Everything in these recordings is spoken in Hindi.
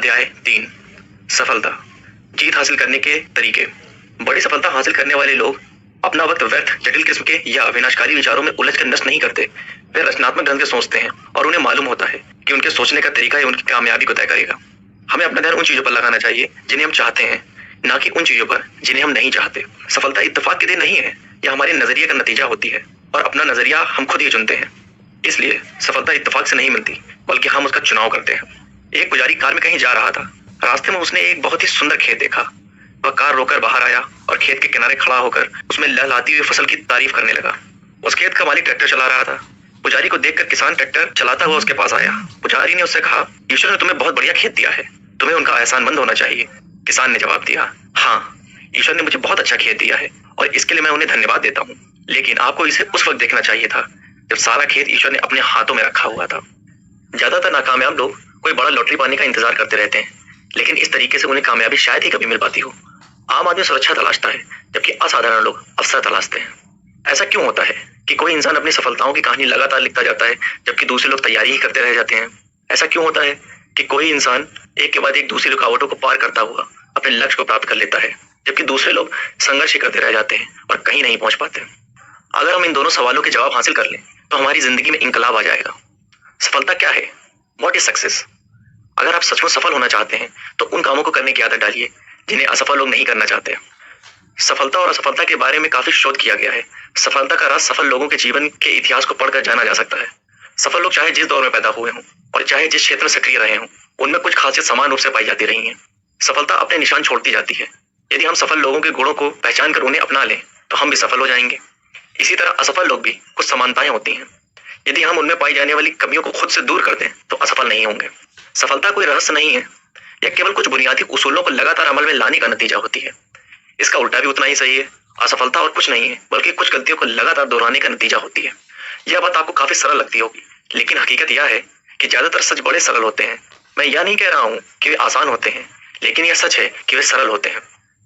अध्याय 3 सफलता। जीत हासिल करने के तरीके। बड़ी सफलता हासिल करने वाले लोग अपना वक्त व्यर्थ, जटिल किस्म के या विनाशकारी विचारों में उलझ कर नष्ट नहीं करते। वे रचनात्मक ढंग से सोचते हैं और उन्हें मालूम होता है कि उनके सोचने का तरीका ही उनकी कामयाबी को तय करेगा। हमें अपना ध्यान उन चीजों पर लगाना चाहिए जिन्हें हम चाहते हैं, ना कि उन चीजों पर जिन्हें हम नहीं चाहते। सफलता इत्तेफाक की देन नहीं है, यह हमारे नजरिए का नतीजा होती है और अपना नजरिया हम खुद ही चुनते हैं। इसलिए सफलता इत्तेफाक से नहीं मिलती, बल्कि हम उसका चुनाव करते हैं। एक पुजारी कार में कहीं जा रहा था। रास्ते में उसने एक बहुत ही सुंदर खेत देखा। वह कार रोकर बाहर आया और खेत के किनारे खड़ा होकर उसमें लहलहाती हुई फसल की तारीफ करने लगा। उस खेत का मालिक ट्रैक्टर चला रहा था। पुजारी को देखकर किसान ट्रैक्टर चलाता हुआ उसके पास आया। पुजारी ने उससे कहा, ईश्वर ने तुम्हें बहुत बढ़िया खेत दिया है, तुम्हें उनका एहसानमंद होना चाहिए। किसान ने जवाब दिया, हाँ, ईश्वर ने मुझे बहुत अच्छा खेत दिया है और इसके लिए मैं उन्हें धन्यवाद देता हूँ, लेकिन आपको इसे उस वक्त देखना चाहिए था जब सारा खेत ईश्वर ने अपने हाथों में रखा हुआ था। ज्यादातर नाकामयाब लोग कोई बड़ा लॉटरी पाने का इंतजार करते रहते हैं, लेकिन इस तरीके से उन्हें कामयाबी शायद ही कभी मिल पाती हो। आम आदमी सुरक्षा तलाशता है, जबकि असाधारण लोग अवसर तलाशते हैं। ऐसा क्यों होता है कि कोई इंसान अपनी सफलताओं की कहानी लगातार लिखता जाता है, जबकि दूसरे लोग तैयारी ही करते रह जाते हैं? ऐसा क्यों होता है कि कोई इंसान एक के बाद एक दूसरी रुकावटों को पार करता हुआ अपने लक्ष्य को प्राप्त कर लेता है, जबकि दूसरे लोग संघर्ष ही करते रह जाते हैं और कहीं नहीं पहुंच पाते? अगर हम इन दोनों सवालों के जवाब हासिल कर लें तो हमारी जिंदगी में इंकलाब आ जाएगा। सफलता क्या है? What is success? अगर आप सचमुच सफल होना चाहते हैं तो उन कामों को करने की आदत डालिए जिन्हें असफल लोग नहीं करना चाहते। सफलता और असफलता के बारे में काफी शोध किया गया है। सफलता का राज सफल लोगों के जीवन के इतिहास को पढ़कर जाना जा सकता है। सफल लोग चाहे जिस दौर में पैदा हुए हों और चाहे जिस क्षेत्र में सक्रिय रहे हों, उनमें कुछ खासियत समान रूप से पाई जाती रही है। सफलता अपने निशान छोड़ती जाती है। यदि हम सफल लोगों के गुणों को पहचान कर उन्हें अपना लें तो हम भी सफल हो जाएंगे। इसी तरह असफल लोग भी कुछ समानताएं होती हैं। यदि हम उनमें पाई जाने वाली कमियों को खुद से दूर कर दें तो असफल नहीं होंगे। सफलता कोई रहस्य नहीं है, यह केवल कुछ बुनियादी उसूलों को लगातार अमल में लाने का नतीजा होती है। इसका उल्टा भी उतना ही सही है। असफलता और कुछ नहीं है, बल्कि कुछ गलतियों को लगातार दोहराने का नतीजा होती है। यह बात आपको काफी सरल लगती होगी, लेकिन हकीकत यह है कि ज्यादातर सच बड़े सरल होते हैं। मैं यह नहीं कह रहा हूँ कि वे आसान होते हैं, लेकिन यह सच है कि वे सरल होते हैं।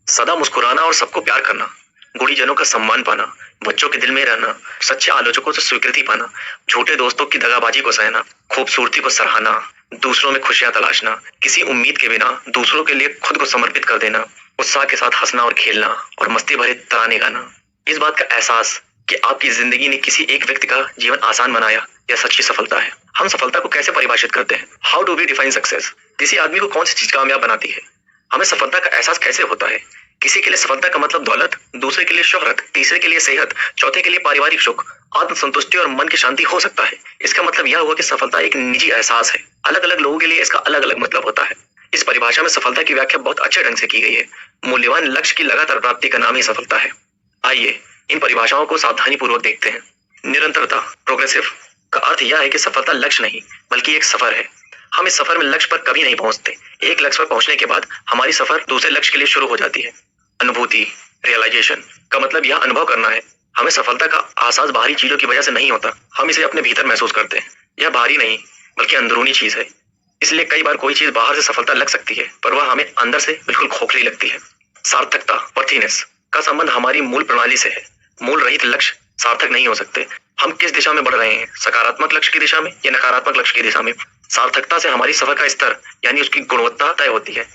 सदा मुस्कुराना और सबको प्यार करना, गुणीजनों का सम्मान पाना, बच्चों के दिल में रहना, सच्चे आलोचकों से स्वीकृति पाना, झूठे दोस्तों की दगाबाजी को सहना, खूबसूरती को सराहना, दूसरों में खुशियां तलाशना, किसी उम्मीद के बिना दूसरों के लिए खुद को समर्पित कर देना, उत्साह के साथ हंसना और खेलना और मस्ती भरे तराने गाना। इस बात का एहसास कि आपकी जिंदगी ने किसी एक व्यक्ति का जीवन आसान बनाया, यह सच्ची सफलता है। हम सफलता को कैसे परिभाषित करते हैं? How do we define success? किसी आदमी को कौन सी चीज कामयाब बनाती है? हमें सफलता का एहसास कैसे होता है? किसी के लिए सफलता का मतलब दौलत, दूसरे के लिए शोहरत, तीसरे के लिए सेहत, चौथे के लिए पारिवारिक सुख, आत्मसंतुष्टि और मन की शांति हो सकता है। इसका मतलब यह हुआ कि सफलता एक निजी एहसास है। अलग अलग लोगों के लिए इसका अलग अलग मतलब होता है। इस परिभाषा में सफलता की व्याख्या बहुत अच्छे ढंग से की गई है। मूल्यवान लक्ष्य की लगातार प्राप्ति का नाम ही सफलता है। आइए इन परिभाषाओं को सावधानी पूर्वक देखते हैं। निरंतरता, प्रोग्रेसिव का अर्थ यह है कि सफलता लक्ष्य नहीं, बल्कि एक सफर है। हम इस सफर में लक्ष्य पर कभी नहीं पहुंचते। एक लक्ष्य पर पहुंचने के बाद हमारी सफर दूसरे लक्ष्य के लिए शुरू हो जाती है। अनुभूति, रियलाइजेशन का मतलब यह अनुभव करना है। हमें सफलता का एहसास बाहरी चीजों की वजह से नहीं होता, हम इसे अपने भीतर महसूस करते हैं। यह बाहरी नहीं, बल्कि अंदरूनी चीज है। इसलिए कई बार कोई चीज बाहर से सफलता लग सकती है, पर वह हमें अंदर से बिल्कुल खोखली लगती है। सार्थकता, वर्थीनेस का संबंध हमारी मूल प्रणाली से है। मूल रहित लक्ष्य सार्थक नहीं हो सकते। हम किस दिशा में बढ़ रहे हैं, सकारात्मक लक्ष्य की दिशा में या नकारात्मक लक्ष्य की दिशा में? सार्थकता से हमारी सफर का स्तर यानी उसकी गुणवत्ता तय होती है।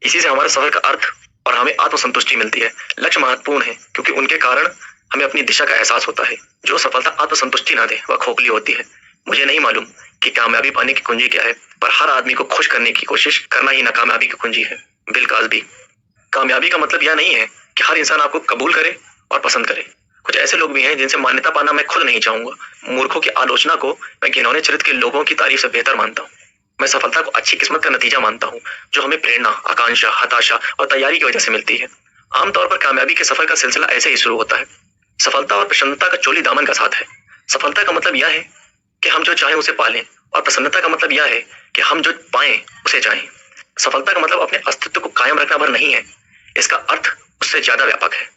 इसी से हमारे सफर का अर्थ और हमें आत्मसंतुष्टि मिलती है। लक्ष्य महत्वपूर्ण है क्योंकि उनके कारण हमें अपनी दिशा का एहसास होता है। जो सफलता आत्मसंतुष्टि ना दे वह खोखली होती है। मुझे नहीं मालूम कि कामयाबी पाने की कुंजी क्या है, पर हर आदमी को खुश करने की कोशिश करना ही नाकामयाबी की कुंजी है। Bill Cosby. कामयाबी का मतलब यह नहीं है कि हर इंसान आपको कबूल करे और पसंद करे। कुछ ऐसे लोग भी हैं जिनसे मान्यता पाना मैं खुद नहीं चाहूंगा। मूर्खों की आलोचना को मैं घिनौने चरित्र के लोगों की तारीफ से बेहतर मानता हूँ। मैं सफलता को अच्छी किस्मत का नतीजा मानता हूँ, जो हमें प्रेरणा, आकांक्षा, हताशा और तैयारी की वजह से मिलती है। आमतौर पर कामयाबी के सफर का सिलसिला ऐसे ही शुरू होता है। सफलता और प्रसन्नता का चोली दामन का साथ है। सफलता का मतलब यह है कि हम जो चाहें उसे पालें, और प्रसन्नता का मतलब यह है कि हम जो पाएं उसे चाहें। सफलता का मतलब अपने अस्तित्व को कायम रखना भर नहीं है, इसका अर्थ उससे ज्यादा व्यापक है।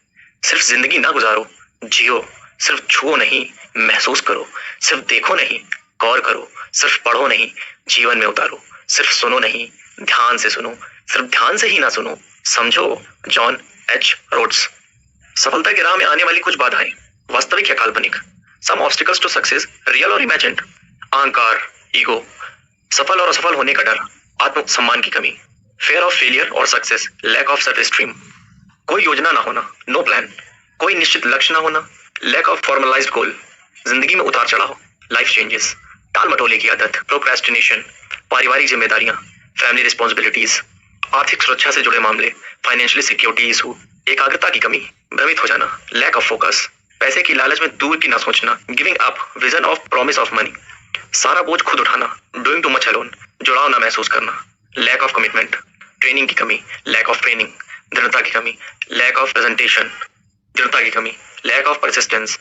सिर्फ जिंदगी ना गुजारो, जियो। सिर्फ छुओ नहीं, महसूस करो। सिर्फ देखो नहीं, गौर करो। सिर्फ पढ़ो नहीं, जीवन में उतारो। सिर्फ सुनो नहीं, ध्यान से सुनो। सिर्फ ध्यान से ही ना सुनो, समझो। John H Rhodes. सफलता की राह में आने वाली कुछ बाधाएं, वास्तविक या काल्पनिक। सम ऑब्स्टिकल्स टू सक्सेस, रियल और इमेजिन्ड। अहंकार, ईगो, सफल और असफल होने का डर, आत्म सम्मान की कमी, फेयर ऑफ फेलियर और success, lack of service stream, कोई योजना ना होना, नो प्लान, कोई निश्चित लक्ष्य ना होना, लैक ऑफ फॉर्मलाइज्ड गोल, जिंदगी में उतार चढ़ाव, लाइफ चेंजेस, टाल मटोले की आदत, प्रोक्रेस्टिनेशन, पारिवारिक जिम्मेदारियां, फैमिली रिस्पॉन्सिबिलिटीज, आर्थिक सुरक्षा से जुड़े मामले, फाइनेंशियली सिक्योरिटी इशू, एकाग्रता की कमी, भ्रमित हो जाना, लैक ऑफ फोकस, पैसे की लालच में दूर की ना सोचना, giving up, vision of promise of money, सारा बोझ खुद उठाना, डूइंग टू मच अलोन, जुड़ाव ना महसूस करना, लैक ऑफ कमिटमेंट, ट्रेनिंग की कमी, लैक ऑफ ट्रेनिंग, दृढ़ता की कमी, लैक ऑफ प्रेजेंटेशन, दृढ़ता की कमी, लैक ऑफ परसिस्टेंस,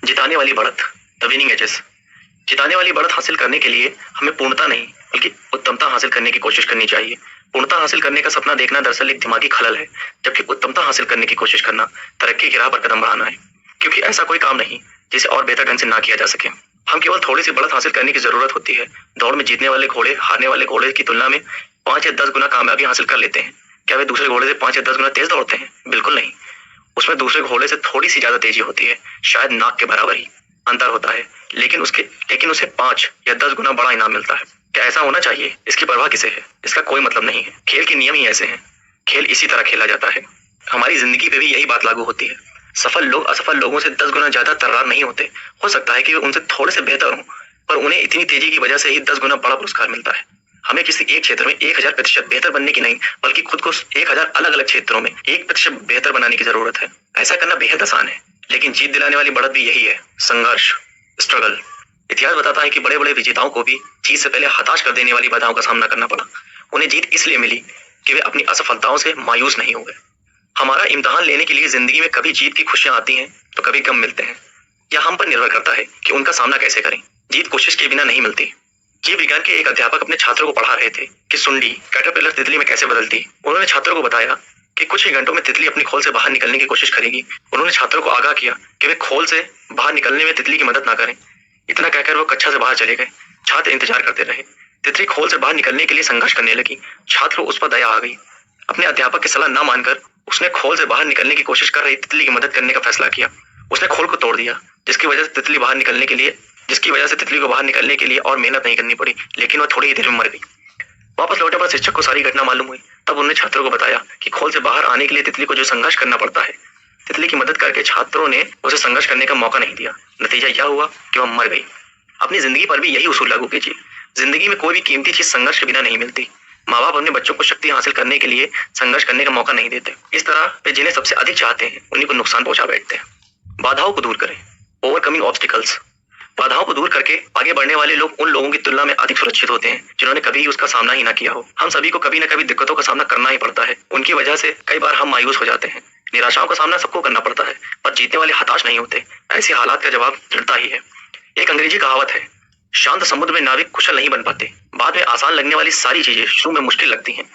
जिताने वाली बढ़त, द विनिंग एजेस, जिताने वाली बढ़त हासिल करने के लिए हमें पूर्णता नहीं बल्कि उत्तमता हासिल करने की कोशिश करनी चाहिए। पूर्णता हासिल करने का सपना देखना दरअसल एक दिमागी खलल है, जबकि उत्तमता हासिल करने की कोशिश करना तरक्की की राह पर कदम बढ़ाना है, क्योंकि ऐसा कोई काम नहीं जिसे और बेहतर ढंग से ना किया जा सके। हम केवल थोड़ी सी बढ़त हासिल करने की जरूरत होती है। दौड़ में जीतने वाले घोड़े हारने वाले घोड़े की तुलना में 5 या 10 गुना कामयाबी हासिल कर लेते हैं। क्या वे दूसरे घोड़े से 5 या 10 गुना तेज दौड़ते हैं? बिल्कुल नहीं। उसमें दूसरे घोड़े से थोड़ी सी ज्यादा तेजी होती है, शायद नाक के बराबर ही अंतर होता है, लेकिन उसे 5 या 10 गुना बड़ा इनाम मिलता है। क्या ऐसा होना चाहिए? इसकी परवाह किसे है? इसका कोई मतलब नहीं है। खेल के नियम ही ऐसे हैं। खेल इसी तरह खेला जाता है। हमारी जिंदगी पे भी यही बात लागू होती है। सफल लोग असफल लोगों से 10 गुना ज्यादा तर्रार नहीं होते। हो सकता है कि वे उनसे थोड़े से बेहतर हों, पर उन्हें इतनी तेजी की वजह से ही 10 गुना बड़ा पुरस्कार मिलता है। हमें किसी एक क्षेत्र में 1000% बेहतर बनने की नहीं, बल्कि खुद को 1000 अलग अलग क्षेत्रों में 1% बेहतर बनाने की जरूरत है। ऐसा करना बेहद आसान है, लेकिन जीत दिलाने वाली बढ़त भी यही है, संघर्ष, स्ट्रगल। इतिहास बताता है कि बड़े बड़े विजेताओं को भी जीत से पहले हताश कर देने वाली बाधाओं का सामना करना पड़ा। उन्हें जीत इसलिए मिली कि वे अपनी असफलताओं से मायूस नहीं हुए। हमारा इम्तिहान लेने के लिए जिंदगी में कभी जीत की खुशियां आती हैं तो कभी गम मिलते हैं। यह हम पर निर्भर करता है कि उनका सामना कैसे करें। जीत कोशिश के बिना नहीं मिलती। जीव विज्ञान के एक अध्यापक अपने छात्रों को पढ़ा रहे थे कि सुंडी कैटरपिलर तितली में कैसे बदलती। उन्होंने छात्रों को बताया कि कुछ ही घंटों में तितली अपनी खोल से बाहर निकलने की कोशिश करेगी। उन्होंने छात्रों को आगाह किया कि वे खोल से बाहर निकलने में तितली की मदद ना करें। इतना कहकर वो कक्षा से बाहर चले गए। छात्र इंतजार करते रहे। तितली खोल से बाहर निकलने के लिए संघर्ष करने लगी। छात्र को उस पर दया आ गई। अपने अध्यापक की सलाह न मानकर उसने खोल से बाहर निकलने की कोशिश कर रही तितली की मदद करने का फैसला किया। उसने खोल को तोड़ दिया, जिसकी वजह से तितली को बाहर निकलने के लिए और मेहनत नहीं करनी पड़ी, लेकिन वह थोड़ी ही देर में मर गई। वापस लौटे पर शिक्षक को सारी घटना मालूम हुई। तब उन्होंने छात्रों को बताया कि खोल से बाहर आने के लिए तितली को जो संघर्ष करना पड़ता है। तितली की मदद करके छात्रों ने उसे संघर्ष करने का मौका नहीं दिया। नतीजा यह हुआ कि वह मर गई। अपनी जिंदगी पर भी यही उसूल लागू कीजिए। जिंदगी में कोई भी कीमती चीज संघर्ष के बिना नहीं मिलती। माँ बाप अपने बच्चों को शक्ति हासिल करने के लिए संघर्ष करने का मौका नहीं देते। इस तरह वे जिन्हें सबसे अधिक चाहते हैं उन्हीं को नुकसान पहुंचा बैठते हैं। बाधाओं को दूर करें, ओवरकमिंग ऑब्स्टिकल्स। बाधाओं को दूर करके आगे बढ़ने वाले लोग उन लोगों की तुलना में अधिक सुरक्षित होते हैं जिन्होंने कभी उसका सामना ही ना किया हो। हम सभी को कभी न कभी दिक्कतों का सामना करना ही पड़ता है। उनकी वजह से कई बार हम मायूस हो जाते हैं। निराशाओं का सामना सबको करना पड़ता है, पर जीतने वाले हताश नहीं होते। ऐसे हालात का जवाब दृढ़ता ही है। एक अंग्रेजी कहावत है, शांत समुद्र में नाविक कुशल नहीं बन पाते। बाद में आसान लगने वाली सारी चीजें शुरू में मुश्किल लगती हैं।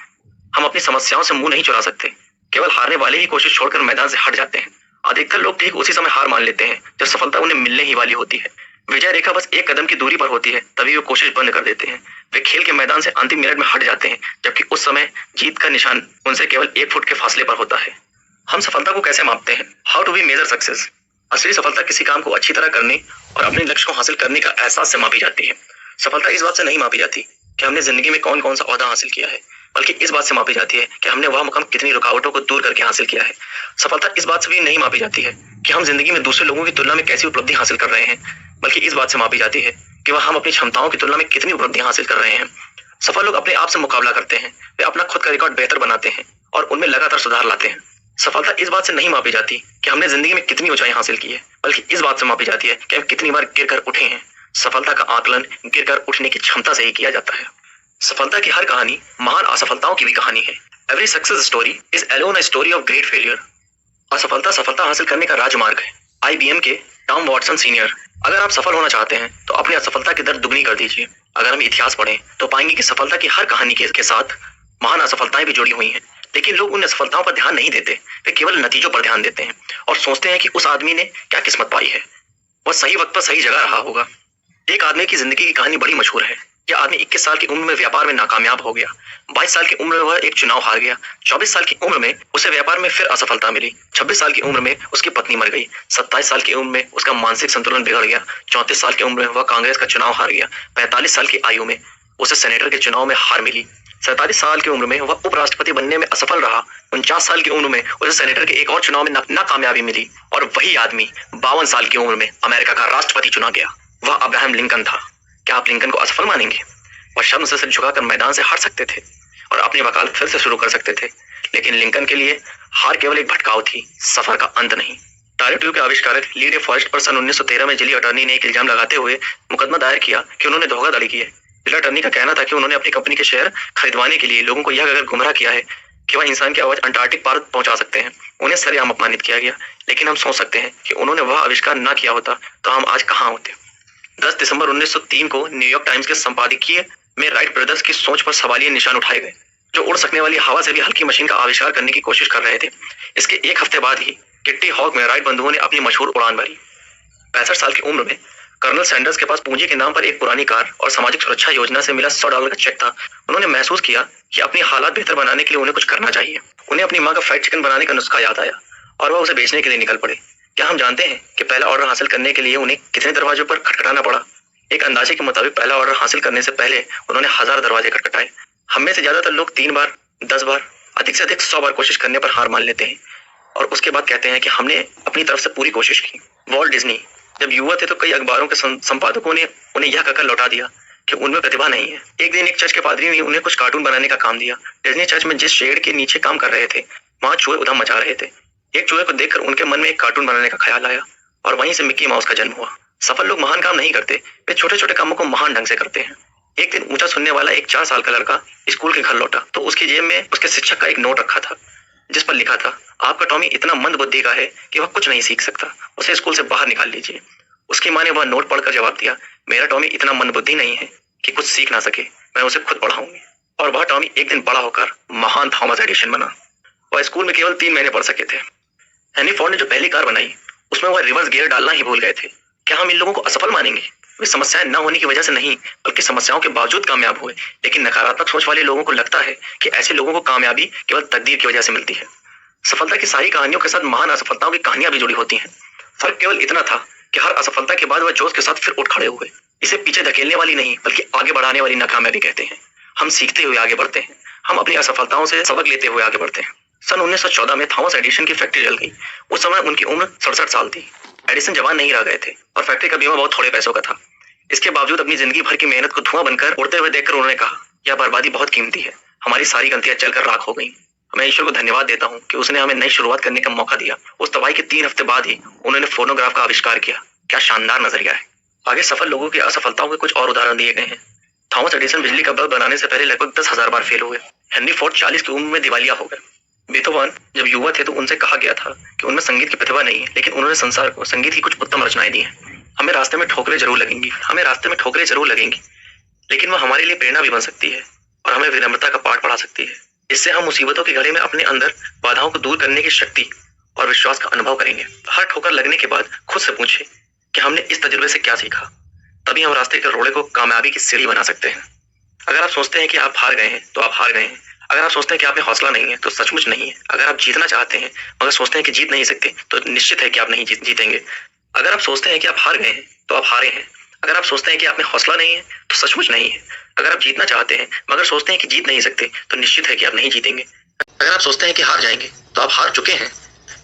हम अपनी समस्याओं से मुंह नहीं चुरा सकते। केवल हारने वाले ही कोशिश छोड़कर मैदान से हट जाते हैं। अधिकतर लोग ठीक उसी समय हार मान लेते हैं जब सफलता उन्हें मिलने ही वाली होती है। विजय रेखा बस एक कदम की दूरी पर होती है, तभी वे कोशिश बंद कर देते हैं। वे खेल के मैदान से अंतिम मिनट में हट जाते हैं, जबकि उस समय जीत का निशान उनसे केवल 1 फुट के फासले पर होता है। हम सफलता को कैसे मापते हैं? How to be measure success. असली सफलता किसी काम को अच्छी तरह करने और अपने लक्ष्य को हासिल करने का एहसास से मापी जाती है। सफलता इस बात से नहीं मापी जाती कि हमने जिंदगी में कौन कौन सा ओहदा हासिल किया है, बल्कि इस बात से मापी जाती है कि हमने वह मुकाम कितनी रुकावटों को दूर करके हासिल किया है। सफलता इस बात से भी नहीं मापी जाती है कि हम जिंदगी में दूसरे लोगों की तुलना में कैसी उपलब्धि हासिल कर रहे हैं, बल्कि इस बात से मापी जाती है कि वह हम अपनी क्षमताओं की तुलना में कितनी उपलब्धियां हासिल कर रहे हैं। सफल लोग अपने आप से मुकाबला करते हैं। वे अपना खुद का रिकॉर्ड बेहतर बनाते हैं और उनमें लगातार सुधार लाते हैं। सफलता इस बात से नहीं मापी जाती कि हमने जिंदगी में कितनी ऊंचाई हासिल की है, बल्कि इस बात से मापी जाती है कि हम कितनी बार गिरकर उठे हैं। सफलता का आकलन गिरकर उठने की क्षमता से ही किया जाता है। सफलता की हर कहानी महान असफलताओं की भी कहानी है। Every success story is alone a story of great failure. असफलता सफलता हासिल करने का राजमार्ग है। IBM के टॉम वॉटसन सीनियर। अगर आप सफल होना चाहते हैं तो अपनी असफलता की दर दुगनी कर दीजिए। अगर हम इतिहास पढ़ें तो पाएंगे कि सफलता की हर कहानी के साथ महान असफलताएं भी जुड़ी हुई हैं, लेकिन लोग उन असफलताओं पर ध्यान नहीं देते। वे केवल नतीजों पर ध्यान देते हैं और सोचते हैं कि उस आदमी ने क्या किस्मत पाई है, वह सही वक्त पर सही जगह रहा होगा। एक आदमी की जिंदगी की कहानी बड़ी मशहूर है। यह आदमी 21 साल की उम्र में व्यापार में नाकामयाब हो गया। 22 साल की उम्र में वह एक चुनाव हार गया। 24 साल की उम्र में उसे व्यापार में फिर असफलता मिली। 26 साल की उम्र में उसकी पत्नी मर गई। 27 साल की उम्र में उसका मानसिक संतुलन बिगड़ गया। 34 साल की उम्र में वह कांग्रेस का चुनाव हार गया। 45 साल की आयु में उसे सेनेटर के चुनाव में हार मिली। 47 साल की उम्र में वह उपराष्ट्रपति बनने में असफल रहा। 49 साल की उम्र में उसे सेनेटर के एक और चुनाव में नाकामयाबी मिली और वही आदमी 52 साल की उम्र में अमेरिका का राष्ट्रपति चुना गया। वह अब्राहम लिंकन था। क्या आप लिंकन को असफल मानेंगे? वह शर्म से सिर झुकाकर मैदान से हट सकते थे और अपनी वकालत फिर से शुरू कर सकते थे, लेकिन लिंकन के लिए हार केवल एक भटकाव थी, सफर का अंत नहीं। टायर ट्यूब के आविष्कारक ली डे फॉरेस्ट पर सन 1913 में जिली अटॉर्नी ने एक इल्जाम लगाते हुए मुकदमा दायर किया कि उन्होंने धोखाधड़ी की है। जिला अटॉर्नी का कहना था कि उन्होंने अपनी कंपनी के शेयर खरीदवाने के लिए लोगों को यह कहकर गुमराह किया है कि वह इंसान की आवाज अंटार्कटिक पार पहुंचा सकते हैं। उन्हें सरेआम अपमानित किया गया, लेकिन हम सोच सकते हैं कि उन्होंने वह आविष्कार न किया होता तो हम आज कहाँ होते। 10 दिसंबर 1903 को न्यूयॉर्क टाइम्स के संपादकीय में राइट ब्रदर्स की सोच पर सवालिया निशान उठाए गए, जो उड़ सकने वाली हवा से भी हल्की मशीन का आविष्कार करने की कोशिश कर रहे थे। इसके एक हफ्ते बाद ही किट्टी हॉक में राइट बंधुओं ने अपनी मशहूर उड़ान भरी। 65 साल की उम्र में कर्नल सैंडर्स के पास पूंजी के नाम पर एक पुरानी कार और सामाजिक सुरक्षा योजना से मिला $100 का चेक था। उन्होंने महसूस किया कि अपनी हालात बेहतर बनाने के लिए उन्हें कुछ करना चाहिए। उन्हें अपनी माँ का फ्राइड चिकन बनाने का नुस्खा याद आया और वह उसे बेचने के लिए निकल पड़े। क्या हम जानते हैं कि पहला ऑर्डर हासिल करने के लिए उन्हें कितने दरवाजों पर खटखटाना पड़ा? एक अंदाजे के मुताबिक पहला ऑर्डर हासिल करने से पहले उन्होंने 1000 दरवाजे खटखटाए। हम में से ज्यादातर लोग 3 बार, 10 बार, अधिक से अधिक 100 बार कोशिश करने पर हार मान लेते हैं और उसके बाद कहते हैं कि हमने अपनी तरफ से पूरी कोशिश की। वॉल्ट डिज्नी जब युवा थे तो कई अखबारों के संपादकों ने उन्हें यह कहकर लौटा दिया कि उनमें प्रतिभा नहीं है। एक दिन एक चर्च के पादरी ने उन्हें कुछ कार्टून बनाने का काम दिया। डिज्नी चर्च में जिस शेड के नीचे काम कर रहे थे वहां चूहे उधम मचा रहे थे। एक चूहे को देखकर उनके मन में एक कार्टून बनाने का ख्याल आया और वहीं से मिक्की माउस का जन्म हुआ। सफल लोग महान काम नहीं करते, वे छोटे छोटे कामों को महान ढंग से करते हैं। एक दिन ऊंचा सुनने वाला एक 4 साल का लड़का स्कूल के घर लौटा तो उसकी जेब में उसके शिक्षक का एक नोट रखा था जिस पर लिखा था, आपका टॉमी इतना मंद बुद्धि का है कि वह कुछ नहीं सीख सकता, उसे स्कूल से बाहर निकाल लीजिए। उसकी माँ ने वह नोट पढ़कर जवाब दिया, मेरा टॉमी इतना मंद बुद्धि नहीं है कि कुछ सीख ना सके, मैं उसे खुद पढ़ाऊंगी। और वह टॉमी एक दिन बड़ा होकर महान थॉमस एडिसन बना। वह स्कूल में केवल 3 महीने पढ़ सके थे। हेनरी फोर्ड ने जो पहली कार बनाई उसमें वह रिवर्स गियर डालना ही भूल गए थे। क्या हम इन लोगों को असफल मानेंगे? वे समस्याएं न होने की वजह से नहीं बल्कि समस्याओं के बावजूद कामयाब हुए। लेकिन नकारात्मक सोच वाले लोगों को लगता है कि ऐसे लोगों को कामयाबी केवल तकदीर की वजह से मिलती है। सफलता की सारी कहानियों के साथ महान असफलताओं की कहानियां भी जुड़ी होती हैं। फर्क केवल इतना था कि हर असफलता के बाद वह जोश के साथ फिर उठ खड़े हुए। इसे पीछे धकेलने वाली नहीं बल्कि आगे बढ़ाने वाली नाकामयाबी कहते हैं। हम सीखते हुए आगे बढ़ते हैं, हम अपनी असफलताओं से सबक लेते हुए आगे बढ़ते हैं। सन 1914 में थॉमस एडिसन की फैक्ट्री जल गई। उस समय उनकी उम्र 67 साल थी। एडिसन जवान नहीं रह गए थे और फैक्ट्री का बीमा बहुत थोड़े पैसों का था। इसके बावजूद अपनी जिंदगी भर की मेहनत को धुआं बनकर उड़ते हुए देखकर उन्होंने कहा, यह बर्बादी बहुत कीमती है, हमारी सारी गलतियां जलकर राख हो गई। मैं ईश्वर को धन्यवाद देता हूँ कि उसने हमें नई शुरुआत करने का मौका दिया। उस तबाही के 3 हफ्ते बाद ही उन्होंने फोनोग्राफ का आविष्कार किया। क्या शानदार नजरिया है। आगे सफल लोगों की असफलताओं के कुछ और उदाहरण दिए गए हैं। थॉमस एडिसन बिजली का बल्ब बनाने से पहले लगभग 10,000 बार फेल हुए। हेनरी फोर्ड 40 की उम्र में दिवालिया हो गए। बीथोवन जब युवा थे तो उनसे कहा गया था कि उनमें संगीत की प्रतिभा नहीं है, लेकिन उन्होंने संसार को संगीत की कुछ उत्तम रचनाएं दी हैं। हमें रास्ते में ठोकरें जरूर लगेंगी, लेकिन वह हमारे लिए प्रेरणा भी बन सकती है और हमें विनम्रता का पाठ पढ़ा सकती है। इससे हम मुसीबतों की घड़ी में अपने अंदर बाधाओं को दूर करने की शक्ति और विश्वास का अनुभव करेंगे। हर ठोकर लगने के बाद खुद से पूछें कि हमने इस तजुर्बे से क्या सीखा। तभी हम रास्ते के रोड़े को कामयाबी की सीढ़ी बना सकते हैं। अगर आप सोचते हैं कि आप हार गए हैं तो आप हार गए हैं। अगर आप सोचते हैं कि आप में हौसला नहीं है तो सचमुच नहीं है। अगर आप जीतना चाहते हैं मगर सोचते हैं कि जीत नहीं सकते तो निश्चित है कि आप नहीं जीतेंगे। अगर आप सोचते हैं कि आप हार गए हैं तो आप हारे हैं। अगर आप सोचते हैं कि आप में हौसला नहीं है तो सचमुच नहीं है। अगर आप जीतना चाहते हैं मगर सोचते हैं कि जीत नहीं सकते तो निश्चित है कि आप नहीं जीतेंगे। अगर आप सोचते हैं कि हार जाएंगे तो आप हार चुके हैं,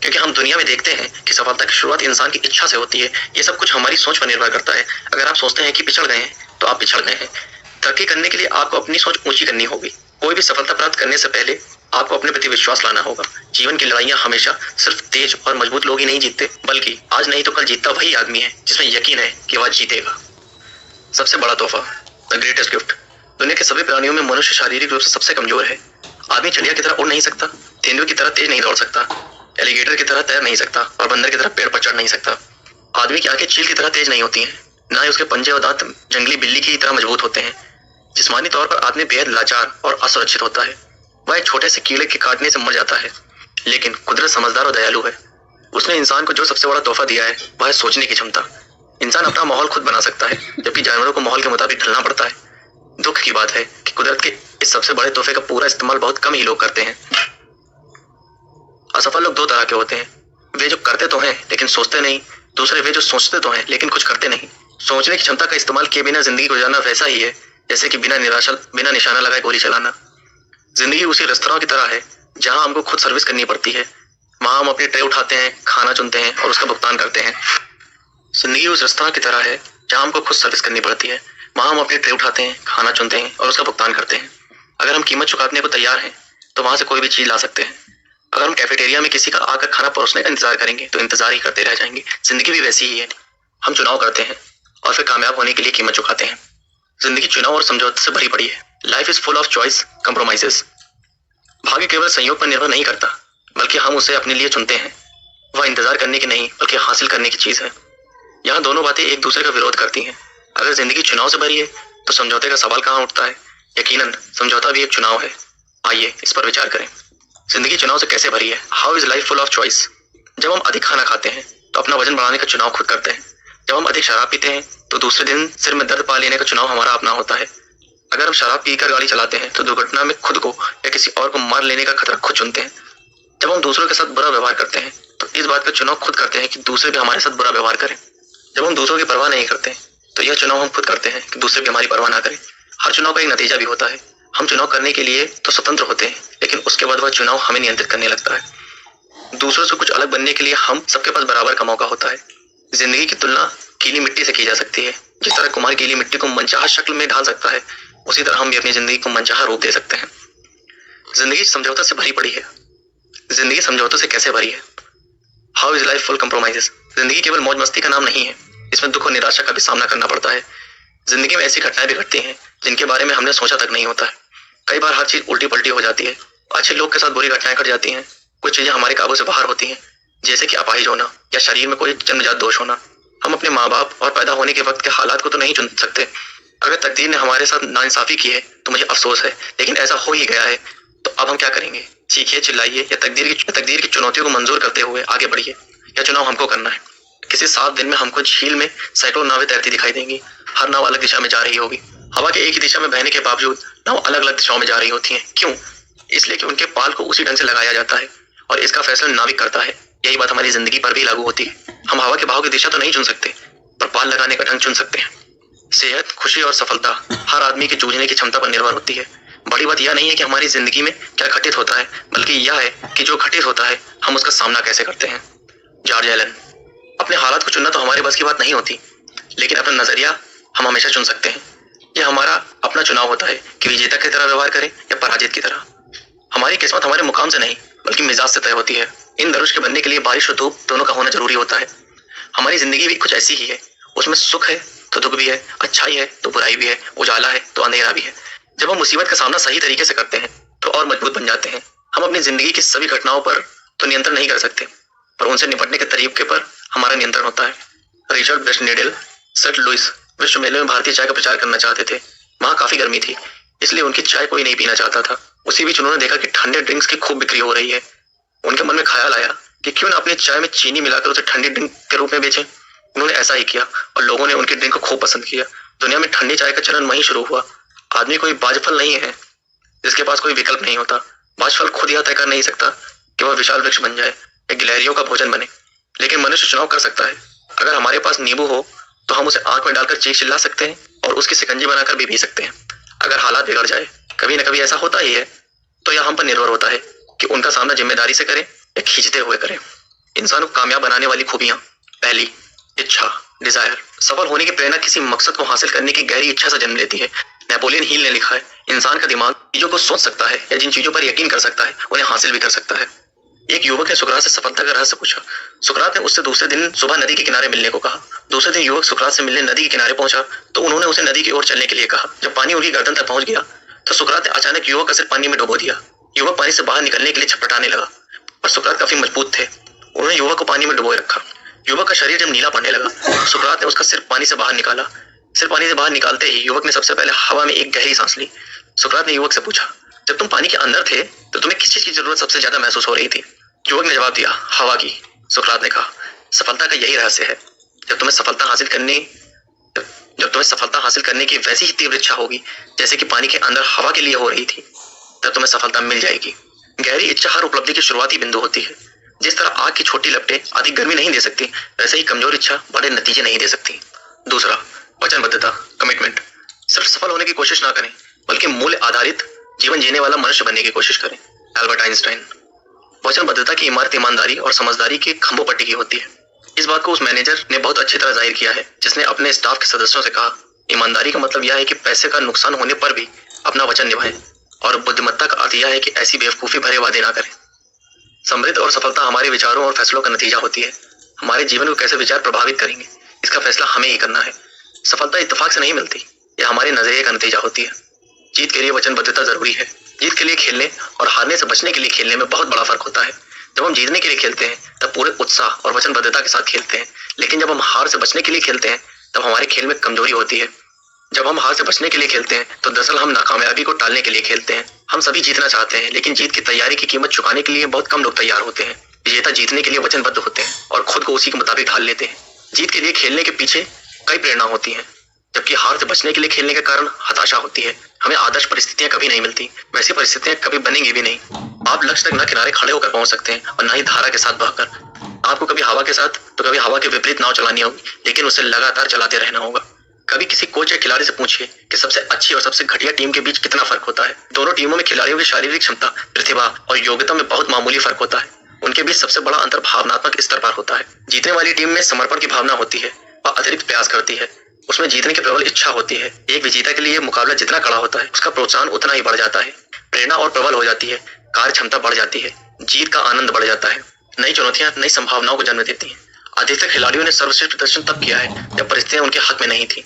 क्योंकि हम दुनिया में देखते हैं कि सफलता की शुरुआत इंसान की इच्छा से होती है। ये सब कुछ हमारी सोच पर निर्भर करता है। अगर आप सोचते हैं कि पिछड़ गए हैं तो आप पिछड़ गए हैं। तरक्की करने के लिए आपको अपनी सोच ऊंची करनी होगी। कोई भी सफलता प्राप्त करने से पहले आपको अपने प्रति विश्वास लाना होगा। जीवन की लड़ाइयां हमेशा सिर्फ तेज और मजबूत लोग ही नहीं जीतते, बल्कि आज नहीं तो कल जीतता वही आदमी है जिसमें यकीन है कि वह जीतेगा। सबसे बड़ा तोहफा, द ग्रेटेस्ट गिफ्ट। दुनिया के सभी प्राणियों में मनुष्य शारीरिक रूप से सबसे कमजोर है। आदमी चिड़िया की तरह उड़ नहीं सकता, तेंदुए की तरह तेज नहीं दौड़ सकता, एलिगेटर की तरह तैर नहीं सकता और बंदर की तरह पेड़ पर चढ़ नहीं सकता। आदमी की आंखें चील की तरह तेज नहीं होती हैं, ना ही उसके पंजे और दांत जंगली बिल्ली की तरह मजबूत होते हैं। जिस्मानी तौर पर आदमी बेहद लाचार और असुरक्षित होता है। वह एक छोटे से कीड़े के काटने से मर जाता है, लेकिन कुदरत समझदार और दयालु है। उसने इंसान को जो सबसे बड़ा तोहफा दिया है वह है सोचने की क्षमता। इंसान अपना माहौल खुद बना सकता है, जबकि जानवरों को माहौल के मुताबिक ढलना पड़ता है। दुख की बात है कि कुदरत के इस सबसे बड़े तोहफे का पूरा इस्तेमाल बहुत कम ही लोग करते हैं। असफल लोग 2 तरह के होते हैं, वे जो करते तो हैं लेकिन सोचते नहीं। दूसरे वे जो सोचते तो हैं लेकिन कुछ करते नहीं। सोचने की क्षमता का इस्तेमाल किए बिना जिंदगी गुजारना वैसा ही है जैसे कि बिना निशाना लगाए गोली चलाना। जिंदगी उसी रेस्तरां की तरह है जहां हमको खुद सर्विस करनी पड़ती है। वहां हम अपनी ट्रे उठाते हैं, खाना चुनते हैं और उसका भुगतान करते हैं। जिंदगी उस रेस्तरां की तरह है जहां हमको खुद सर्विस करनी पड़ती है। वहां हम अपनी ट्रे उठाते हैं, खाना चुनते हैं और उसका भुगतान करते हैं। अगर हम कीमत चुकाने को तैयार हैं तो वहां से कोई भी चीज ला सकते हैं। अगर हम कैफेटेरिया में किसी का आकर खाना परोसने का इंतजार करेंगे तो इंतजार ही करते रह जाएंगे। जिंदगी भी वैसी ही है। हम चुनाव करते हैं और फिर कामयाब होने के लिए कीमत चुकाते हैं। जिंदगी चुनाव और समझौते से भरी पड़ी है। Life is full of choice, compromises. भाग्य केवल संयोग पर निर्भर नहीं करता, बल्कि हम उसे अपने लिए चुनते हैं। वह इंतजार करने की नहीं बल्कि हासिल करने की चीज है। यहाँ दोनों बातें एक दूसरे का विरोध करती हैं। अगर जिंदगी चुनाव से भरी है तो समझौते का सवाल कहाँ उठता है? यकीनन समझौता भी एक चुनाव है। आइए इस पर विचार करें। जिंदगी चुनाव से कैसे भरी है? How is life full of choice? जब हम अधिक खाना खाते हैं तो अपना वजन बढ़ाने का चुनाव खुद करते हैं। जब हम अधिक शराब पीते हैं तो दूसरे दिन सिर में दर्द पा लेने का चुनाव हमारा अपना होता है। अगर हम शराब पीकर गाड़ी चलाते हैं तो दुर्घटना में खुद को या किसी और को मार लेने का खतरा खुद चुनते हैं। जब हम दूसरों के साथ बुरा व्यवहार करते हैं तो इस बात का चुनाव खुद करते हैं कि दूसरे भी हमारे साथ बुरा व्यवहार करें। जब हम दूसरों की परवाह नहीं करते तो यह चुनाव हम खुद करते हैं कि दूसरे भी हमारी परवाह ना करें। हर चुनाव का एक नतीजा भी होता है। हम चुनाव करने के लिए तो स्वतंत्र होते हैं, लेकिन उसके बाद वह चुनाव हमें नियंत्रित करने लगता है। दूसरों से कुछ अलग बनने के लिए हम सबके पास बराबर का मौका होता है। जिंदगी की तुलना गीली मिट्टी से की जा सकती है। जिस तरह कुम्हार गीली मिट्टी को मनचाहा शक्ल में ढाल सकता है, उसी तरह हम भी अपनी जिंदगी को मनचाहा रूप दे सकते हैं। जिंदगी समझौता से भरी पड़ी है। जिंदगी समझौतों से कैसे भरी है? How is life full compromises? जिंदगी केवल मौज मस्ती का नाम नहीं है, इसमें दुख और निराशा का भी सामना करना पड़ता है। जिंदगी में ऐसी घटनाएं भी घटती हैं जिनके बारे में हमने सोचा तक नहीं होता है। कई बार हर चीज उल्टी पलटी हो जाती है। अच्छे लोग के साथ बुरी घटनाएं घट जाती हैं। कुछ चीजें हमारे काबू से बाहर होती हैं, जैसे कि अपाहिज होना या शरीर में कोई जन्मजात दोष होना। हम अपने माँ बाप और पैदा होने के वक्त के हालात को तो नहीं चुन सकते। अगर तकदीर ने हमारे साथ नाइंसाफी की है तो मुझे अफसोस है, लेकिन ऐसा हो ही गया है तो अब हम क्या करेंगे? चीखिए, चिल्लाइए या तकदीर की चुनौतियों को मंजूर करते हुए आगे बढ़िए। यह चुनाव हमको करना है। किसी साफ दिन में हमको झील में सैकड़ों नावें तैरती दिखाई देंगी। हर नाव अलग दिशा में जा रही होगी। हवा के एक ही दिशा में बहने के बावजूद नाव अलग अलग दिशाओं में जा रही होती हैं। क्यों? इसलिए कि उनके पाल को उसी ढंग से लगाया जाता है और इसका फैसला नाविक करता है। यही बात हमारी जिंदगी पर भी लागू होती है। हम हवा के बहाव की दिशा तो नहीं चुन सकते, पर पाल लगाने का ढंग चुन सकते हैं। सेहत, खुशी और सफलता हर आदमी की जूझने की क्षमता पर निर्भर होती है। बड़ी बात यह नहीं है कि हमारी जिंदगी में क्या घटित होता है, बल्कि यह है कि जो घटित होता है हम उसका सामना कैसे करते हैं। George Allen. अपने हालात को चुनना तो हमारे बस की बात नहीं होती, लेकिन अपना नजरिया हम हमेशा चुन सकते हैं। यह हमारा अपना चुनाव होता है कि विजेता की तरह व्यवहार करें या पराजित की तरह। हमारी किस्मत हमारे मुकाम से नहीं बल्कि मिजाज से तय होती है। इन दरुश के बनने के लिए बारिश और धूप दोनों का होना जरूरी होता है। हमारी जिंदगी भी कुछ ऐसी ही है। उसमें सुख है तो दुख भी है, अच्छाई है तो बुराई भी है, उजाला है तो अंधेरा भी है। जब हम मुसीबत का सामना सही तरीके से करते हैं तो और मजबूत बन जाते हैं। हम अपनी जिंदगी की सभी घटनाओं पर तो नियंत्रण नहीं कर सकते, पर उनसे निपटने के तरीके पर हमारा नियंत्रण होता है। रिचर्ड ब्रशनेडल सेंट लुइस विश्व मेले में भारतीय चाय का प्रचार करना चाहते थे। वहां काफी गर्मी थी, इसलिए उनकी चाय कोई नहीं पीना चाहता था। उसी बीच उन्होंने देखा कि ठंडे ड्रिंक्स की खूब बिक्री हो रही है। उनके मन में ख्याल आया कि क्यों ना अपनी चाय में चीनी मिलाकर उसे ठंडी ड्रिंक के रूप में बेचें। उन्होंने ऐसा ही किया और लोगों ने उनकी ड्रिंक को खूब पसंद किया। दुनिया में ठंडी चाय का चलन वहीं शुरू हुआ। आदमी कोई बाजफल नहीं है जिसके पास कोई विकल्प नहीं होता। बाजफल खुद यह तय कर नहीं सकता कि वह विशाल वृक्ष बन जाए या गिलहरियों का भोजन बने, लेकिन मनुष्य चुनाव कर सकता है। अगर हमारे पास नींबू हो तो हम उसे आंख में डालकर चीख चिल्ला सकते हैं और उसकी शिकंजी बनाकर भी पी सकते हैं। अगर हालात बिगड़ जाए, कभी न कभी ऐसा होता ही है, तो यह हम पर निर्भर होता है कि उनका सामना जिम्मेदारी से करें या खींचते हुए करें। इंसान को कामयाब बनाने वाली खूबियां। पहली, इच्छा, डिजायर। सफल होने की प्रेरणा किसी मकसद को हासिल करने की गहरी इच्छा से जन्म लेती है। नेपोलियन हिल ने लिखा है, इंसान का दिमाग चीजों को सोच सकता है या जिन चीजों पर यकीन कर सकता है उन्हें हासिल भी कर सकता है। एक युवक ने सुकरात से सफलता का रहस्य पूछा। सुकरात ने उससे दूसरे दिन सुबह नदी के किनारे मिलने को कहा। दूसरे दिन युवक सुकरात से मिलने नदी के किनारे पहुंचा तो उन्होंने उसे नदी की ओर चलने के लिए कहा। जब पानी उनकी गर्दन तक पहुंच गया तो सुकरात ने अचानक युवक का सिर पानी में डुबो दिया। युवक पानी से बाहर निकलने के लिए छटपटाने लगा, पर सुकरात काफी मजबूत थे। उन्होंने युवक को पानी में डुबोए रखा। युवक का शरीर जब नीला पड़ने लगा, सुकरात ने उसका सिर पानी से बाहर निकाला। सिर पानी से बाहर निकालते ही युवक ने सबसे पहले हवा में एक गहरी सांस ली। सुकरात ने युवक से पूछा, जब तुम पानी के अंदर थे तो तुम्हें किस चीज की जरूरत सबसे ज्यादा महसूस हो रही थी? युवक ने जवाब दिया, हवा की। सुकरात ने कहा, सफलता का यही रहस्य है। जब तुम्हें सफलता हासिल करने की वैसी ही तीव्र इच्छा होगी जैसे कि पानी के अंदर हवा के लिए हो रही थी, तब तुम्हें सफलता मिल जाएगी। गहरी इच्छा हर उपलब्धि की शुरुआती बिंदु होती है। जिस तरह आग की छोटी लपटें अधिक गर्मी नहीं दे सकती, वैसे ही कमजोर इच्छा बड़े नतीजे नहीं दे सकती। दूसरा, वचनबद्धता, कमिटमेंट। सिर्फ सफल होने की कोशिश ना करें, बल्कि मूल्य आधारित जीवन जीने वाला मनुष्य बनने की कोशिश करें। Albert Einstein. वचनबद्धता की इमारत ईमानदारी और समझदारी के खंभों पर टिकी होती है। इस बात को उस मैनेजर ने बहुत अच्छी तरह जाहिर किया है जिसने अपने स्टाफ के सदस्यों से कहा, ईमानदारी का मतलब यह है कि पैसे का नुकसान होने पर भी अपना वचन निभाएं, और बुद्धिमत्ता का अर्थ यह है कि ऐसी बेवकूफी भरे वादे ना करें। समृद्ध और सफलता हमारे विचारों और फैसलों का नतीजा होती है। हमारे जीवन को कैसे विचार प्रभावित करेंगे, इसका फैसला हमें ही करना है। सफलता इत्तेफाक से नहीं मिलती, यह हमारे नजरिए का नतीजा होती है। जीत के लिए वचनबद्धता जरूरी है। जीत के लिए खेलने और हारने से बचने के लिए खेलने में बहुत बड़ा फर्क होता है। जब हम जीतने के लिए खेलते हैं तब पूरे उत्साह और वचनबद्धता के साथ खेलते हैं, लेकिन जब हम हार से बचने के लिए खेलते हैं तब हमारे खेल में कमजोरी होती है। जब हम हार से बचने के लिए खेलते हैं तो दरअसल हम नाकामयाबी को टालने के लिए खेलते हैं। हम सभी जीतना चाहते हैं, लेकिन जीत की तैयारी की कीमत चुकाने के लिए बहुत कम लोग तैयार होते हैं। विजेता जीतने के लिए वचनबद्ध होते हैं और खुद को उसी के मुताबिक ढाल लेते हैं। जीत के लिए खेलने के पीछे कई प्रेरणा होती है, जबकि हार से बचने के लिए खेलने के कारण हताशा होती है। हमें आदर्श परिस्थितियां कभी नहीं मिलती, वैसी परिस्थितियां कभी बनेंगी भी नहीं। आप लक्ष्य तक न किनारे खड़े होकर पहुंच सकते हैं और न ही धारा के साथ बहकर। आपको कभी हवा के साथ तो कभी हवा के विपरीत नाव चलानी होगी, लेकिन उसे लगातार चलाते रहना होगा। कभी किसी कोच या खिलाड़ी से पूछिए कि सबसे अच्छी और सबसे घटिया टीम के बीच कितना फर्क होता है। दोनों टीमों में खिलाड़ियों की शारीरिक क्षमता, प्रतिभा और योग्यता में बहुत मामूली फर्क होता है। उनके बीच सबसे बड़ा अंतर भावनात्मक स्तर पर होता है। जीतने वाली टीम में समर्पण की भावना होती है और अतिरिक्त प्रयास करती है। उसमें जीतने की प्रबल इच्छा होती है। एक विजेता के लिए मुकाबला जितना कड़ा होता है, उसका प्रोत्साहन उतना ही बढ़ जाता है। प्रेरणा और प्रबल हो जाती है, कार्य क्षमता बढ़ जाती है, जीत का आनंद बढ़ जाता है। नई चुनौतियां नई संभावनाओं को जन्म देती हैं। अधिकतर खिलाड़ियों ने सर्वश्रेष्ठ प्रदर्शन तब किया है जब परिस्थितियां उनके हक में नहीं थी।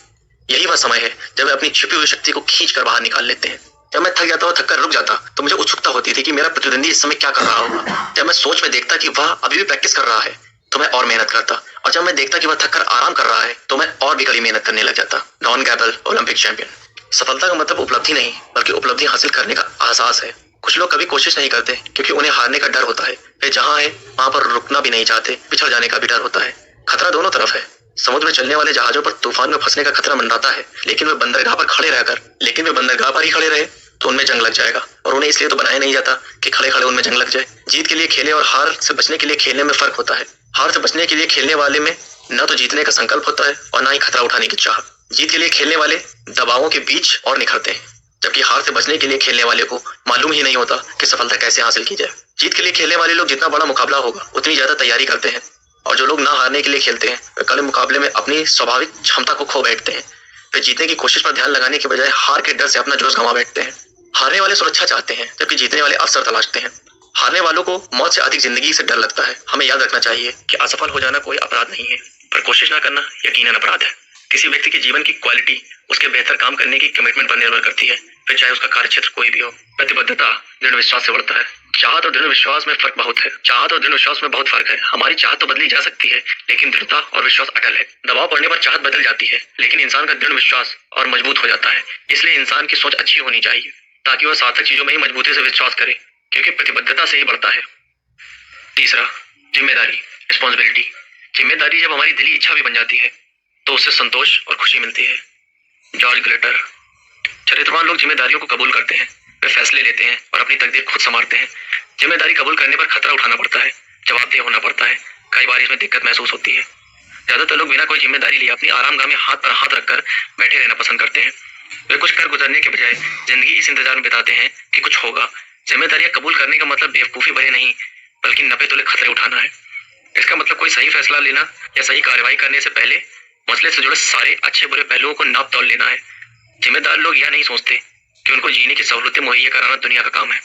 यही वह समय है जब वे अपनी छिपी हुई शक्ति को खींच कर बाहर निकाल लेते हैं। जब मैं थक जाता और थककर रुक जाता तो मुझे उत्सुकता होती थी कि मेरा प्रतिद्वंदी इस समय क्या कर रहा होगा। जब मैं सोच में देखता कि वह अभी भी प्रैक्टिस कर रहा है तो मैं और मेहनत करता, और जब मैं देखता कि वह थककर आराम कर रहा है तो मैं और भी कड़ी मेहनत करने लग जाता। Dan Gable, Olympic champion. सफलता का मतलब उपलब्धि नहीं, बल्कि उपलब्धि हासिल करने का एहसास है। कुछ लोग कभी कोशिश नहीं करते क्योंकि उन्हें हारने का डर होता है। वे जहाँ है वहां पर रुकना भी नहीं चाहते, पिछड़ जाने का भी डर होता है। खतरा दोनों तरफ है। समुद्र में चलने वाले जहाजों पर तूफान में फंसने का खतरा मंडराता है, लेकिन वे बंदरगाह पर ही खड़े रहे तो उनमें जंग लग जाएगा, और उन्हें इसलिए तो बनाया नहीं जाता कि खड़े खड़े उनमें जंग लग जाए। जीत के लिए खेले और हार से बचने के लिए खेलने में फर्क होता है। हार से बचने के लिए खेलने वाले में न तो जीतने का संकल्प होता है और न ही खतरा उठाने की चाह। जीत के लिए खेलने वाले दबावों के बीच और निखरते हैं, जबकि हार से बचने के लिए खेलने वाले को मालूम ही नहीं होता कि सफलता कैसे हासिल की जाए। जीत के लिए खेलने वाले लोग जितना बड़ा मुकाबला होगा उतनी ज्यादा तैयारी करते हैं, और जो लोग ना हारने के लिए खेलते हैं वे कड़े मुकाबले में अपनी स्वाभाविक क्षमता को खो बैठते हैं। वे जीतने की कोशिश पर ध्यान लगाने के बजाय हार के डर से अपना जोश गंवा बैठते हैं। हारने वाले सुरक्षा चाहते हैं, जबकि जीतने वाले अवसर तलाशते हैं। हारने वालों को मौत से अधिक जिंदगी से डर लगता है। हमें याद रखना चाहिए कि असफल हो जाना कोई अपराध नहीं है, पर कोशिश न करना यकीनन अपराध है। किसी व्यक्ति के जीवन की क्वालिटी उसके बेहतर काम करने की कमिटमेंट पर निर्भर करती है, फिर चाहे उसका कार्य क्षेत्र कोई भी हो। प्रतिबद्धता दृढ़ विश्वास से बढ़ता है। चाहत और दृढ़ विश्वास में फर्क बहुत है। चाहत और दृढ़ विश्वास में बहुत फर्क है। हमारी चाहत तो बदली जा सकती है, लेकिन दृढ़ता और विश्वास अटल है। दबाव पड़ने पर चाहत बदल जाती है, लेकिन इंसान का दृढ़ विश्वास और मजबूत हो जाता है। इसलिए इंसान की सोच अच्छी होनी चाहिए ताकि वह सार्थक चीजों में ही मजबूती से विश्वास करे, क्योंकि प्रतिबद्धता से ही बढ़ता है। तीसरा, जिम्मेदारी, रिस्पॉन्सिबिलिटी। जिम्मेदारी जब हमारी दिली इच्छा भी बन जाती है तो उससे संतोष और खुशी मिलती है। George glitter. चरित्रवान लोग जिम्मेदारियों को कबूल करते हैं, वे फैसले लेते हैं और अपनी तकदीर खुद संभालते हैं। जिम्मेदारी कबूल करने पर खतरा उठाना पड़ता है, जवाबदेह होना पड़ता है। कई बार इसमें दिक्कत महसूस होती है। ज्यादातर लोग बिना कोई जिम्मेदारी लिए अपनी आरामगाह में हाथ पर हाथ रखकर बैठे रहना पसंद करते हैं। वे कुछ कर गुजरने के बजाय जिंदगी इस इंतजार में बिताते हैं कि कुछ होगा। जिम्मेदारियां कबूल करने का मतलब बेवकूफी भरे नहीं, बल्कि 90 तोले खतरे उठाना है। इसका मतलब कोई सही फैसला लेना या सही कार्रवाई करने से पहले मसले से जुड़े सारे अच्छे बुरे पहलुओं को नाप तौल लेना है। जिम्मेदार लोग यह नहीं सोचते कि उनको जीने की सहूलतें मुहैया कराना दुनिया का काम है।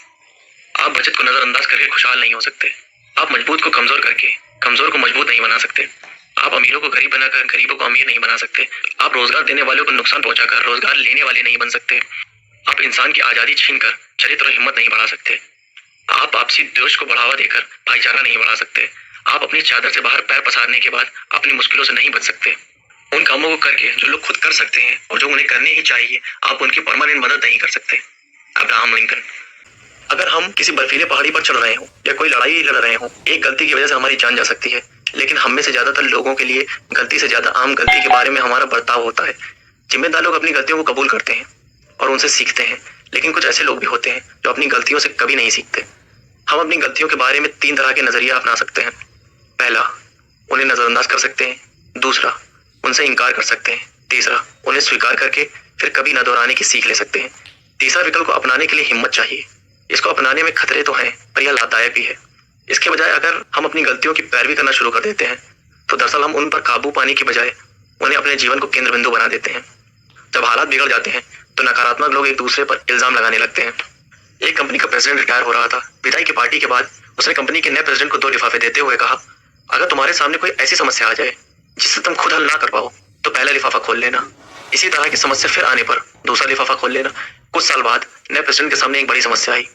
आप बचत को नजरअंदाज करके खुशहाल नहीं हो सकते। आप मजबूत को कमजोर करके कमजोर को मजबूत नहीं बना सकते। आप अमीरों को गरीब बनाकर गरीबों को अमीर नहीं बना सकते। आप रोजगार देने वालों को नुकसान पहुंचाकर रोजगार लेने वाले नहीं बन सकते। आप इंसान की आजादी छीनकर चरित्र और हिम्मत नहीं बढ़ा सकते। आप आपसी द्वेष को बढ़ावा देकर भाईचारा नहीं बढ़ा सकते। आप अपनी चादर से बाहर पैर पसारने के बाद अपनी मुश्किलों से नहीं बच सकते। उन कामों को करके जो लोग खुद कर सकते हैं और जो उन्हें करने ही चाहिए, आप उनकी परमानेंट मदद नहीं कर सकते। Abraham Lincoln. अगर हम किसी बर्फीले पहाड़ी पर चढ़ रहे हो या कोई लड़ाई लड़ रहे हो, एक गलती की वजह से हमारी जान जा सकती है, लेकिन हम में से ज्यादातर लोगों के लिए गलती से ज्यादा आम गलती के बारे में हमारा बर्ताव होता है। जिम्मेदार लोग अपनी गलतियों को कबूल करते हैं और उनसे सीखते हैं, लेकिन कुछ ऐसे लोग भी होते हैं जो अपनी गलतियों से कभी नहीं सीखते। हम अपनी गलतियों के बारे में 3 तरह के नजरिया अपना सकते हैं। पहला, उन्हें नजरअंदाज कर सकते हैं। दूसरा, उनसे इनकार कर सकते हैं। तीसरा, उन्हें स्वीकार करके फिर कभी न दोहराने की सीख ले सकते हैं। तीसरा विकल्प को अपनाने के लिए हिम्मत चाहिए। इसको अपनाने में खतरे तो हैं, पर यह लाभदायक भी है। इसके बजाय अगर हम अपनी गलतियों की पैरवी करना शुरू कर देते हैं तो दरअसल हम उन पर काबू पाने की बजाय उन्हें अपने जीवन को केंद्र बिंदु बना देते हैं। जब हालात बिगड़ जाते हैं तो नकारात्मक लोग एक दूसरे पर इल्जाम लगाने लगते हैं। एक कंपनी का प्रेसिडेंट रिटायर हो रहा था। विदाई की पार्टी के बाद उसने कंपनी के नए प्रेसिडेंट को 2 लिफाफे देते हुए कहा, अगर तुम्हारे सामने कोई ऐसी समस्या आ जाए जिससे तुम खुद हल ना कर पाओ तो पहला लिफाफा खोल लेना। इसी तरह की समस्या फिर आने पर दूसरा लिफाफा खोल लेना। कुछ साल बाद नए प्रेसिडेंट के सामने एक बड़ी समस्या आई।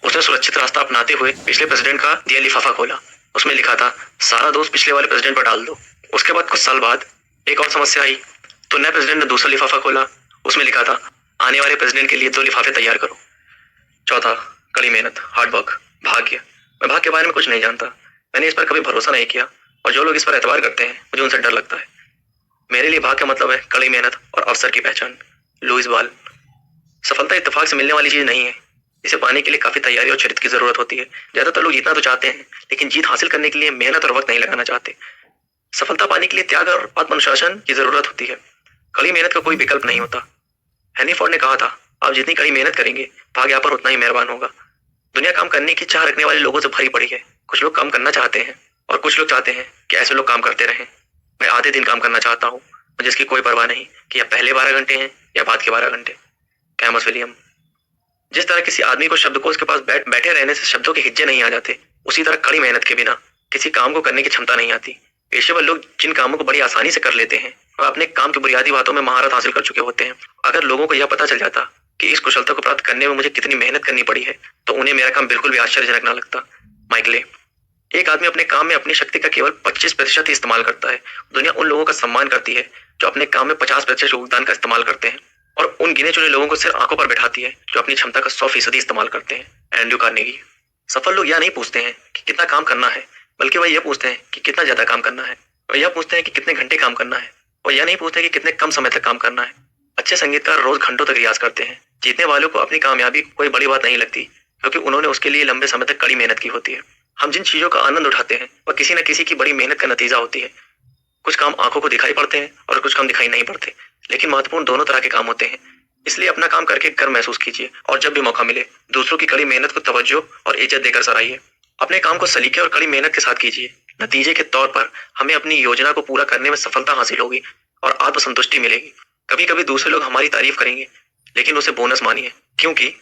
उसने सुरक्षित रास्ता अपनाते हुए पिछले प्रेसिडेंट का दिया लिफाफा खोला। उसमें लिखा था, सारा दोष पिछले वाले प्रेसिडेंट पर डाल दो। उसके बाद कुछ साल बाद एक और समस्या आई तो नए प्रेसिडेंट ने दूसरा लिफाफा खोला। उसमें लिखा था, आने वाले प्रेसिडेंट के लिए 2 लिफाफे तैयार करो। चौथा, कड़ी मेहनत, हार्डवर्क, भाग्य। मैं भाग्य के बारे में कुछ नहीं जानता। मैंने इस पर कभी भरोसा नहीं किया और जो लोग इस पर एतबार करते हैं मुझे उनसे डर लगता है। मेरे लिए भाग्य का मतलब है कड़ी मेहनत और अवसर की पहचान। Louis Ball. सफलता इत्तेफाक से मिलने वाली चीज नहीं है। इसे पाने के लिए काफी तैयारी और चरित्र की जरूरत होती है। ज्यादातर लोग जीतना तो चाहते हैं लेकिन जीत हासिल करने के लिए मेहनत और वक्त नहीं लगाना चाहते। सफलता पाने के लिए त्याग और आत्मानुशासन की जरूरत होती है। कड़ी मेहनत का कोई विकल्प नहीं होता। हेनरी फोर्ड ने कहा था, आप जितनी कड़ी मेहनत करेंगे भाग्य आप पर उतना ही मेहरबान होगा। दुनिया काम करने की चाह रखने वाले लोगों से भरी पड़ी है। कुछ लोग काम करना चाहते हैं और कुछ लोग चाहते हैं कि ऐसे लोग काम करते रहें। मैं आधे दिन काम करना चाहता हूँ, मुझे इसकी कोई परवाह नहीं कि यह पहले 12 घंटे हैं या बाद के 12 घंटे। कैमस विलियम। जिस तरह किसी आदमी को शब्दकोश के पास बैठे रहने से शब्दों के हिज्जे नहीं आ जाते, उसी तरह कड़ी मेहनत के बिना किसी काम को करने की क्षमता नहीं आती। पेशेवर लोग जिन कामों को बड़ी आसानी से कर लेते हैं और अपने काम की बुनियादी बातों में महारत हासिल कर चुके होते हैं। अगर लोगों को यह पता चल जाता कि इस कुशलता को प्राप्त करने में मुझे कितनी मेहनत करनी पड़ी है तो उन्हें मेरा काम बिल्कुल भी आश्चर्यजनक ना लगता। माइकले। एक आदमी अपने काम में अपनी शक्ति का केवल 25% ही इस्तेमाल करता है। दुनिया उन लोगों का सम्मान करती है जो अपने काम में 50% योगदान का इस्तेमाल करते हैं और उन गिने चुने लोगों को सिर्फ आंखों पर बैठाती है जो अपनी क्षमता का 100% इस्तेमाल करते हैं। Andrew Carnegie. सफल लोग यह नहीं पूछते हैं कि कितना काम करना है, बल्कि वह यह पूछते हैं कि कितना ज्यादा काम करना है। वह यह पूछते हैं कि कितने घंटे काम करना है और यह नहीं पूछते कि कितने कम समय तक काम करना है। अच्छे संगीतकार रोज घंटों तक रियाज करते हैं। जीतने वालों को अपनी कामयाबी कोई बड़ी बात नहीं लगती क्योंकि उन्होंने उसके लिए लंबे समय तक कड़ी मेहनत की होती है। हम जिन चीजों का आनंद उठाते हैं वह किसी न किसी की बड़ी मेहनत का नतीजा होती है। कुछ काम आंखों को दिखाई पड़ते हैं और कुछ काम दिखाई नहीं पड़ते, लेकिन महत्वपूर्ण दोनों तरह के काम होते हैं। इसलिए अपना काम करके गर्व महसूस कीजिए और जब भी मौका मिले दूसरों की कड़ी मेहनत को तवज्जो और इज्जत देकर सराहिए। अपने काम को सलीके और कड़ी मेहनत के साथ कीजिए। नतीजे के तौर पर हमें अपनी योजना को पूरा करने में सफलता हासिल होगी और आत्मसंतुष्टि मिलेगी। कभी कभी दूसरे लोग हमारी तारीफ करेंगे लेकिन उसे बोनस मानिए, क्योंकि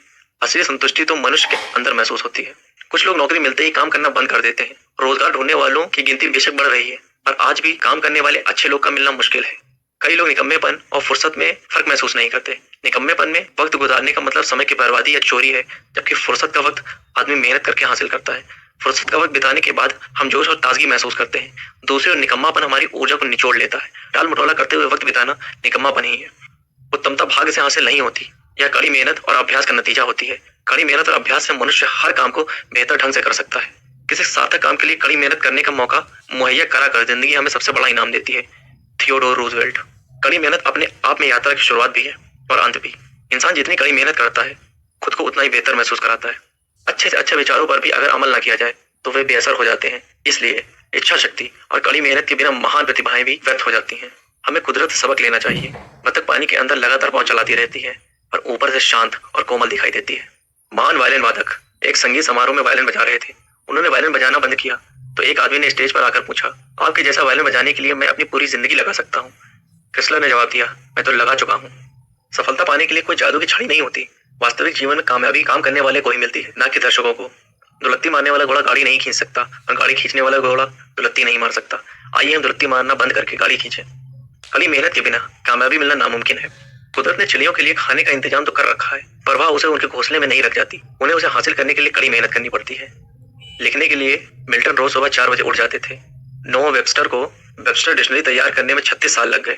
असली संतुष्टि तो मनुष्य के अंदर महसूस होती है। कुछ लोग नौकरी मिलते ही काम करना बंद कर देते हैं। रोजगार ढूंढने वालों की गिनती बेशक बढ़ रही है और आज भी काम करने वाले अच्छे लोग का मिलना मुश्किल है। कई लोग निकम्मेपन और फुर्सत में फर्क महसूस नहीं करते। निकम्मेपन में वक्त गुजारने का मतलब समय की बर्बादी या चोरी है, जबकि फुर्सत का वक्त आदमी मेहनत करके हासिल करता है। फुर्सत का वक्त बिताने के बाद हम जोश और ताजगी महसूस करते हैं। दूसरी ओर निकम्मापन हमारी ऊर्जा को निचोड़ लेता है। टाल मटोला करते हुए वक्त बिताना निकम्मापन ही है। उत्तमता भाग्य से हासिल नहीं होती, यह कड़ी मेहनत और अभ्यास का नतीजा होती है। कड़ी मेहनत और अभ्यास से मनुष्य हर काम को बेहतर ढंग से कर सकता है। किसी सार्थक काम के लिए कड़ी मेहनत करने का मौका मुहैया कराकर जिंदगी हमें सबसे बड़ा इनाम देती है। Theodore Roosevelt. कड़ी मेहनत अपने आप में यात्रा की शुरुआत भी है और अंत भी। इंसान जितनी कड़ी मेहनत करता है खुद को उतना ही बेहतर महसूस कराता है। अच्छे से अच्छे विचारों पर भी अगर अमल न किया जाए तो वे बेअसर हो जाते हैं। इसलिए इच्छा शक्ति और कड़ी मेहनत के बिना महान प्रतिभाएं भी व्यर्थ हो जाती हैं। हमें कुदरत से सबक लेना चाहिए। बतख पानी के अंदर लगातार पांव चलाती रहती है और ऊपर से शांत और कोमल दिखाई देती है। महान वायलिन वादक एक संगीत समारोह में वायलिन बजा रहे थे। उन्होंने वायलिन बजाना बंद किया तो एक आदमी ने स्टेज पर आकर पूछा, आपके जैसा वायलिन बजाने के लिए मैं अपनी पूरी जिंदगी लगा सकता हूँ। क्रिस्लर ने जवाब दिया, मैं तो लगा चुका हूँ। सफलता पाने के लिए कोई जादू की छड़ी नहीं होती। वास्तविक जीवन में कामयाबी काम करने वाले को ही मिलती है, न कि दर्शकों को। दुलत्ती मारने वाला घोड़ा गाड़ी नहीं खींच सकता और गाड़ी खींचने वाला घोड़ा दुलत्ती नहीं मार सकता। आइए हम दुलत्ती मारना बंद करके गाड़ी खींचे। कड़ी मेहनत के बिना कामयाबी मिलना नामुमकिन है। कुदरत ने चिड़ियों के लिए खाने का इंतजाम तो कर रखा है, पर वह उसे उनके घोंसले में नहीं रख जाती। उन्हें उसे हासिल करने के लिए कड़ी मेहनत करनी पड़ती है। लिखने के लिए मिल्टन रोज सुबह 4 बजे उठ जाते थे। नो वेबस्टर को वेबस्टर डिक्शनरी तैयार करने में 36 साल लग गए।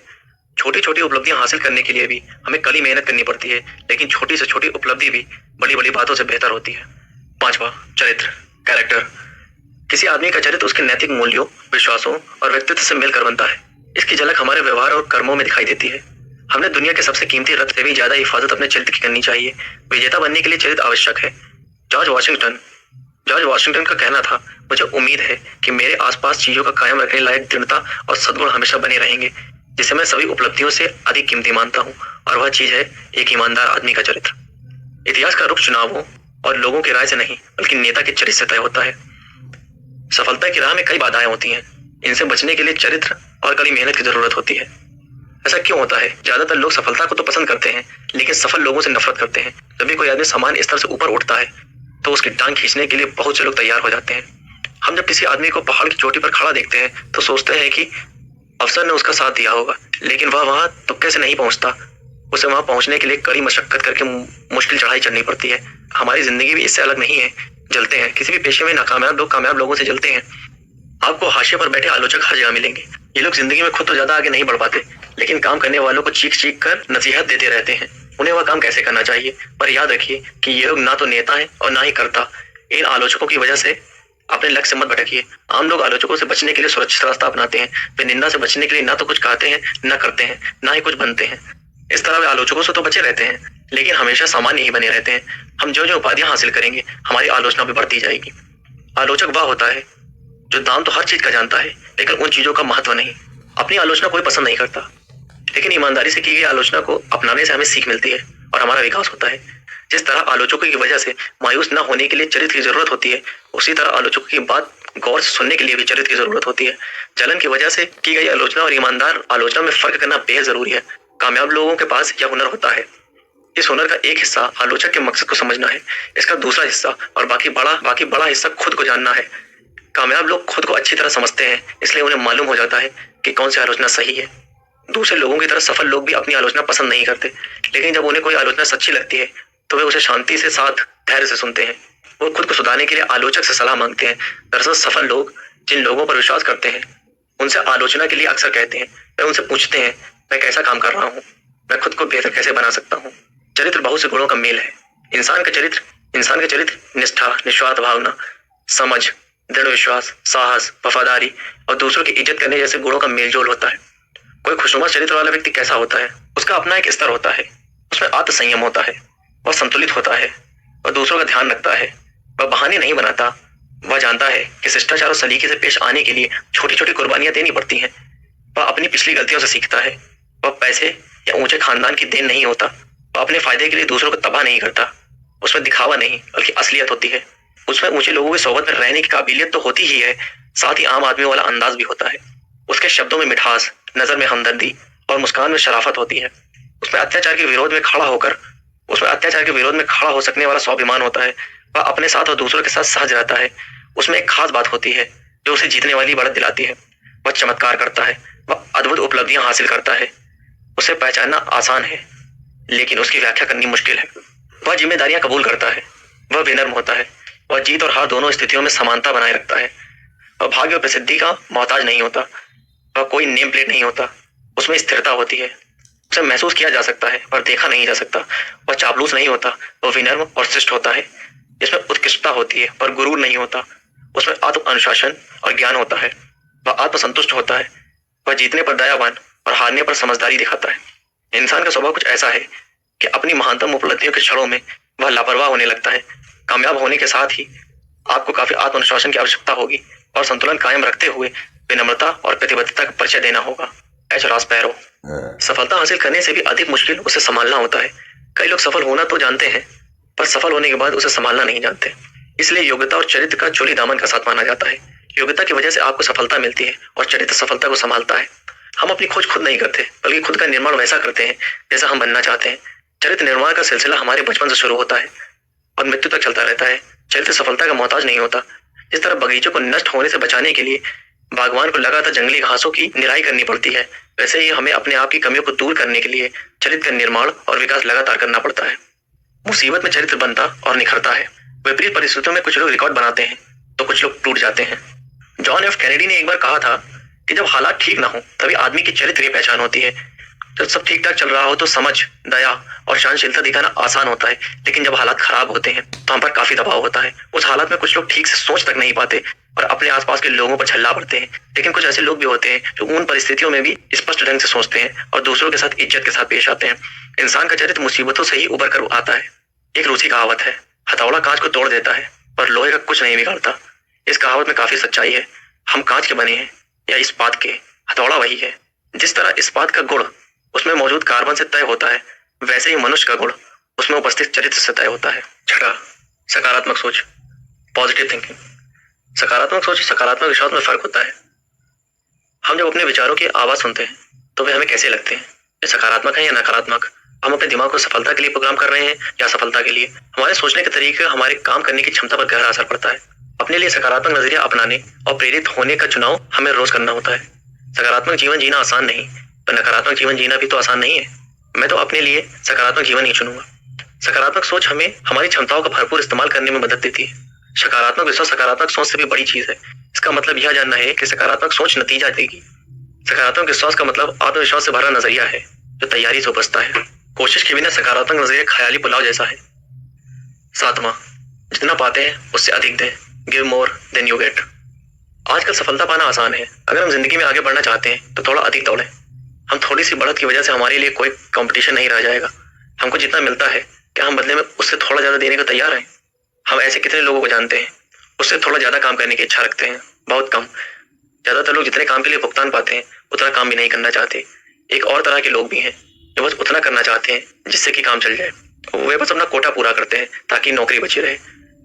छोटी छोटी उपलब्धियां हासिल करने के लिए भी हमें कड़ी मेहनत करनी पड़ती है, लेकिन छोटी से छोटी उपलब्धि भी बड़ी बड़ी बातों से बेहतर होती है। 5वां, चरित्र, कैरेक्टर। किसी आदमी का चरित्र उसके नैतिक मूल्यों, विश्वासों और व्यक्तित्व से मिलकर बनता है। इसकी झलक हमारे व्यवहार और कर्मों में दिखाई देती है। हमने दुनिया के सबसे कीमती रत्न से भी ज्यादा हिफाजत अपने चरित्र की करनी चाहिए। विजेता बनने के लिए चरित्र आवश्यक है। जॉर्ज वाशिंगटन का कहना था, मुझे उम्मीद है कि मेरे आसपास चीजों का कायम रखने लायक दृढ़ता और सद्गुण हमेशा बने रहेंगे, जिसे मैं सभी उपलब्धियों से अधिक कीमती मानता हूँ, और वह चीज है एक ईमानदार आदमी का चरित्र। इतिहास का रुख चुनावों और लोगों की राय से नहीं बल्कि नेता के चरित्र से तय होता है। सफलता की राह में कई बाधाएं होती हैं। इनसे बचने के लिए चरित्र और कड़ी मेहनत की जरूरत होती है। ऐसा क्यों होता है? ज्यादातर लोग सफलता को तो पसंद करते हैं लेकिन सफल लोगों से नफरत करते हैं। जब भी कोई आदमी समान स्तर से ऊपर उठता है तो उसकी टांग खींचने के लिए बहुत से लोग तैयार हो जाते हैं। हम जब किसी आदमी को पहाड़ की चोटी पर खड़ा देखते हैं तो सोचते हैं कि अफसर ने उसका साथ दिया होगा, लेकिन वह वहां तुक्के से नहीं पहुंचता। उसे वहां पहुंचने के लिए कड़ी मशक्कत करके मुश्किल चढ़ाई चढ़नी पड़ती है। हमारी जिंदगी भी इससे अलग नहीं है। जलते हैं, किसी भी पेशे में नाकामयाब लोग कामयाब लोगों से जलते हैं। आपको हाशिए पर बैठे आलोचक हर जगह मिलेंगे। ये लोग जिंदगी में खुद तो ज्यादा आगे नहीं बढ़ पाते लेकिन काम करने वालों को चीख चीख कर नसीहत देते रहते हैं उन्हें वह काम कैसे करना चाहिए। पर याद रखिए कि ये लोग ना तो नेता है और ना ही कर्ता। इन आलोचकों की वजह से अपने लक्ष्य से मत भटकिए। आम लोग आलोचकों से बचने के लिए सुरक्षित रास्ता अपनाते हैं। वे निंदा से बचने के लिए ना तो कुछ कहते हैं, ना करते हैं, ना ही कुछ बनते हैं। इस तरह वे आलोचकों से तो बचे रहते हैं लेकिन हमेशा सामान्य ही बने रहते हैं। हम जो जो उपाधियां हासिल करेंगे हमारी आलोचना भी बढ़ती जाएगी। आलोचक वह होता है जो दाम तो हर चीज का जानता है लेकिन उन चीजों का महत्व नहीं। अपनी आलोचना कोई पसंद नहीं करता लेकिन ईमानदारी से की गई आलोचना को अपनाने से हमें सीख मिलती है और हमारा विकास होता है। जिस तरह आलोचकों की वजह से मायूस न होने के लिए चरित्र की जरूरत होती है, उसी तरह आलोचकों की बात गौर से सुनने के लिए भी चरित्र की जरूरत होती है। जलन की वजह से की गई आलोचना और ईमानदार आलोचना में फर्क करना बेहद जरूरी है। कामयाब लोगों के पास यह हुनर होता है। इस हुनर का एक हिस्सा आलोचक के मकसद को समझना है, इसका दूसरा हिस्सा और बाकी बड़ा हिस्सा खुद को जानना है। कामयाब लोग खुद को अच्छी तरह समझते हैं, इसलिए उन्हें मालूम हो जाता है कि कौन सी आलोचना सही है। दूसरे लोगों की तरह सफल लोग भी अपनी आलोचना पसंद नहीं करते लेकिन जब उन्हें कोई आलोचना सच्ची लगती है तो वे उसे शांति से साथ धैर्य से सुनते हैं। वो खुद को सुधारने के लिए आलोचक से सलाह मांगते हैं। दरअसल सफल लोग जिन लोगों पर विश्वास करते हैं उनसे आलोचना के लिए अक्सर कहते हैं। वे उनसे पूछते हैं, मैं कैसा काम कर रहा हूँ, मैं खुद को बेहतर कैसे बना सकता हूँ। चरित्र बहुत से गुणों का मेल है। इंसान का चरित्र निष्ठा, निस्वार्थ भावना, समझ, दृढ़ विश्वास, साहस, वफादारी और दूसरों की इज्जत करने जैसे गुणों का मेलजोल होता है। कोई खुशनुमा चरित्र वाला व्यक्ति कैसा होता है? उसका अपना एक स्तर होता है। उसमें आत्मसंयम होता है, वह संतुलित होता है, वह दूसरों का ध्यान रखता है, वह बहाने नहीं बनाता। वह जानता है कि शिष्टाचार और सलीके से पेश आने के लिए छोटी छोटी कुर्बानियां देनी पड़ती हैं। वह अपनी पिछली गलतियों से सीखता है। वह पैसे या ऊंचे खानदान की देन नहीं होता। वह अपने फायदे के लिए दूसरों को तबाह नहीं करता। उसमें दिखावा नहीं बल्कि असलियत होती है। उसमें ऊंचे लोगों की सोबत में रहने की काबिलियत तो होती ही है, साथ ही आम आदमी वाला अंदाज भी होता है। उसके शब्दों में मिठास, नजर में हमदर्दी और मुस्कान में शराफत होती है। उसमें अत्याचार के विरोध में खड़ा हो सकने वाला स्वाभिमान होता है। वह अपने साथ और दूसरों के साथ सहज रहता है। उसमें एक खास बात होती है जो उसे जीतने वाली बढ़त दिलाती है। वह चमत्कार करता है, वह अद्भुत उपलब्धियां हासिल करता है। उसे पहचानना आसान है लेकिन उसकी व्याख्या करनी मुश्किल है। वह जिम्मेदारियां कबूल करता है, वह विनम्र होता है, वह जीत और हार दोनों स्थितियों में समानता बनाए रखता है। वह भाग्य और प्रसिद्धि का मोहताज नहीं होता। वह कोई नेम प्लेट नहीं होता। उसमें स्थिरता होती है। उसे महसूस किया जा सकता है पर देखा नहीं जा सकता। वह चापलूस नहीं होता, वह विनम्र और शिष्ट होता है। इसमें उत्कृष्टता होती है पर गुरूर नहीं होता। उसमें आत्म अनुशासन और ज्ञान होता है। वह आत्मसंतुष्ट होता है। वह जीतने पर दयावान और हारने पर समझदारी दिखाता है। इंसान का स्वभाव कुछ ऐसा है कि अपनी महानतम उपलब्धियों के क्षणों में वह लापरवाह होने लगता है। कामयाब होने के साथ ही आपको काफी आत्म अनुशासन की आवश्यकता होगी और संतुलन कायम रखते हुए विनम्रता और प्रतिबद्धता का परिचय देना होगा। एच रॉस पैरो। सफलता हासिल करने से भी अधिक मुश्किल उसे संभालना होता है। कई लोग सफल होना तो जानते हैं पर सफल होने के बाद उसे संभालना नहीं जानते। इसलिए योग्यता और चरित्र का चोली दामन का साथ माना जाता है। योग्यता की वजह से आपको सफलता मिलती है और चरित्र सफलता को संभालता है। हम अपनी खोज खुद नहीं करते बल्कि खुद का निर्माण वैसा करते हैं जैसा हम बनना चाहते हैं। चरित्र निर्माण का सिलसिला हमारे बचपन से शुरू होता है और मृत्यु तक चलता रहता है। चरित्र सफलता का मोहताज नहीं होता। जिस तरह बगीचों को नष्ट होने से बचाने के लिए बागवान को लगातार जंगली घासों की निराई करनी पड़ती है, वैसे ही हमें अपने आप की कमियों को दूर करने के लिए चरित्र का निर्माण और विकास लगातार करना पड़ता है। मुसीबत में चरित्र बनता और निखरता है। विपरीत परिस्थितियों में कुछ लोग रिकॉर्ड बनाते हैं तो कुछ लोग टूट जाते हैं। जॉन एफ कैनेडी ने एक बार कहा था कि जब हालात ठीक ना हो तभी आदमी की चरित्र की पहचान होती है। जब सब ठीक ठाक चल रहा हो तो समझ, दया और सहनशीलता दिखाना आसान होता है, लेकिन जब हालात खराब होते हैं तो हम पर काफी दबाव होता है। उस हालत में कुछ लोग ठीक से सोच तक नहीं पाते और अपने आसपास के लोगों पर झल्ला पड़ते हैं। लेकिन कुछ ऐसे लोग भी होते हैं जो उन परिस्थितियों में भी स्पष्ट ढंग से सोचते हैं और दूसरों के साथ इज्जत के साथ पेश आते हैं। इंसान का चरित्र मुसीबतों से ही उबर कर आता है। एक रूसी कहावत है, हथौड़ा कांच को तोड़ देता है पर लोहे का कुछ नहीं बिगाड़ता। इस कहावत में काफी सच्चाई है। हम कांच के बने हैं या इस्पात के, हथौड़ा वही है। जिस तरह इस्पात का गुण उसमें मौजूद कार्बन से तय होता है, वैसे ही मनुष्य का गुण उसमें उपस्थित चरित्र से तय होता है। छठा, सकारात्मक सोच, पॉजिटिव थिंकिंग। सकारात्मक सोच सकारात्मक विश्वास में फर्क होता है। हम जब अपने विचारों की आवाज सुनते हैं तो वे हमें कैसे लगते हैं, वे सकारात्मक हैं या नकारात्मक। हम अपने दिमाग को सफलता के लिए प्रोग्राम कर रहे हैं या असफलता के लिए। हमारे सोचने के तरीके हमारे काम करने की क्षमता पर गहरा असर पड़ता है। अपने लिए सकारात्मक नजरिया अपनाने और प्रेरित होने का चुनाव हमें रोज करना होता है। सकारात्मक जीवन जीना आसान नहीं, पर नकारात्मक जीवन जीना भी तो आसान नहीं है। मैं तो अपने लिए सकारात्मक जीवन ही चुनूंगा। सकारात्मक सोच हमें हमारी क्षमताओं का भरपूर इस्तेमाल करने में मदद देती है। सकारात्मक विश्वास सकारात्मक सोच से भी बड़ी चीज है। इसका मतलब यह जानना है कि सकारात्मक सोच नतीजा देगी। सकारात्मक विश्वास का मतलब आत्मविश्वास से भरा नजरिया है जो तैयारी से उपजता है। कोशिश के बिना सकारात्मक नजरिया ख्याली पुलाव जैसा है। सातवां, जितना पाते हैं उससे अधिक दें। Give more than you get. आजकल सफलता पाना आसान है। अगर हम जिंदगी में आगे बढ़ना चाहते हैं तो थोड़ा अधिक दौड़ें। हम थोड़ी सी बढ़त की वजह से हमारे लिए कोई कंपटीशन नहीं रह जाएगा। हमको जितना मिलता है क्या हम बदले में उससे थोड़ा ज्यादा देने को तैयार हैं? हम ऐसे कितने लोगों को जानते हैं उससे थोड़ा ज्यादा काम करने की इच्छा रखते हैं? बहुत कम। ज्यादातर लोग जितने काम के लिए भुगतान पाते हैं उतना काम भी नहीं करना चाहते। एक और तरह के लोग भी हैं जो बस उतना करना चाहते हैं जिससे कि काम चल जाए। वे बस अपना कोटा पूरा करते हैं ताकि नौकरी बची रहे।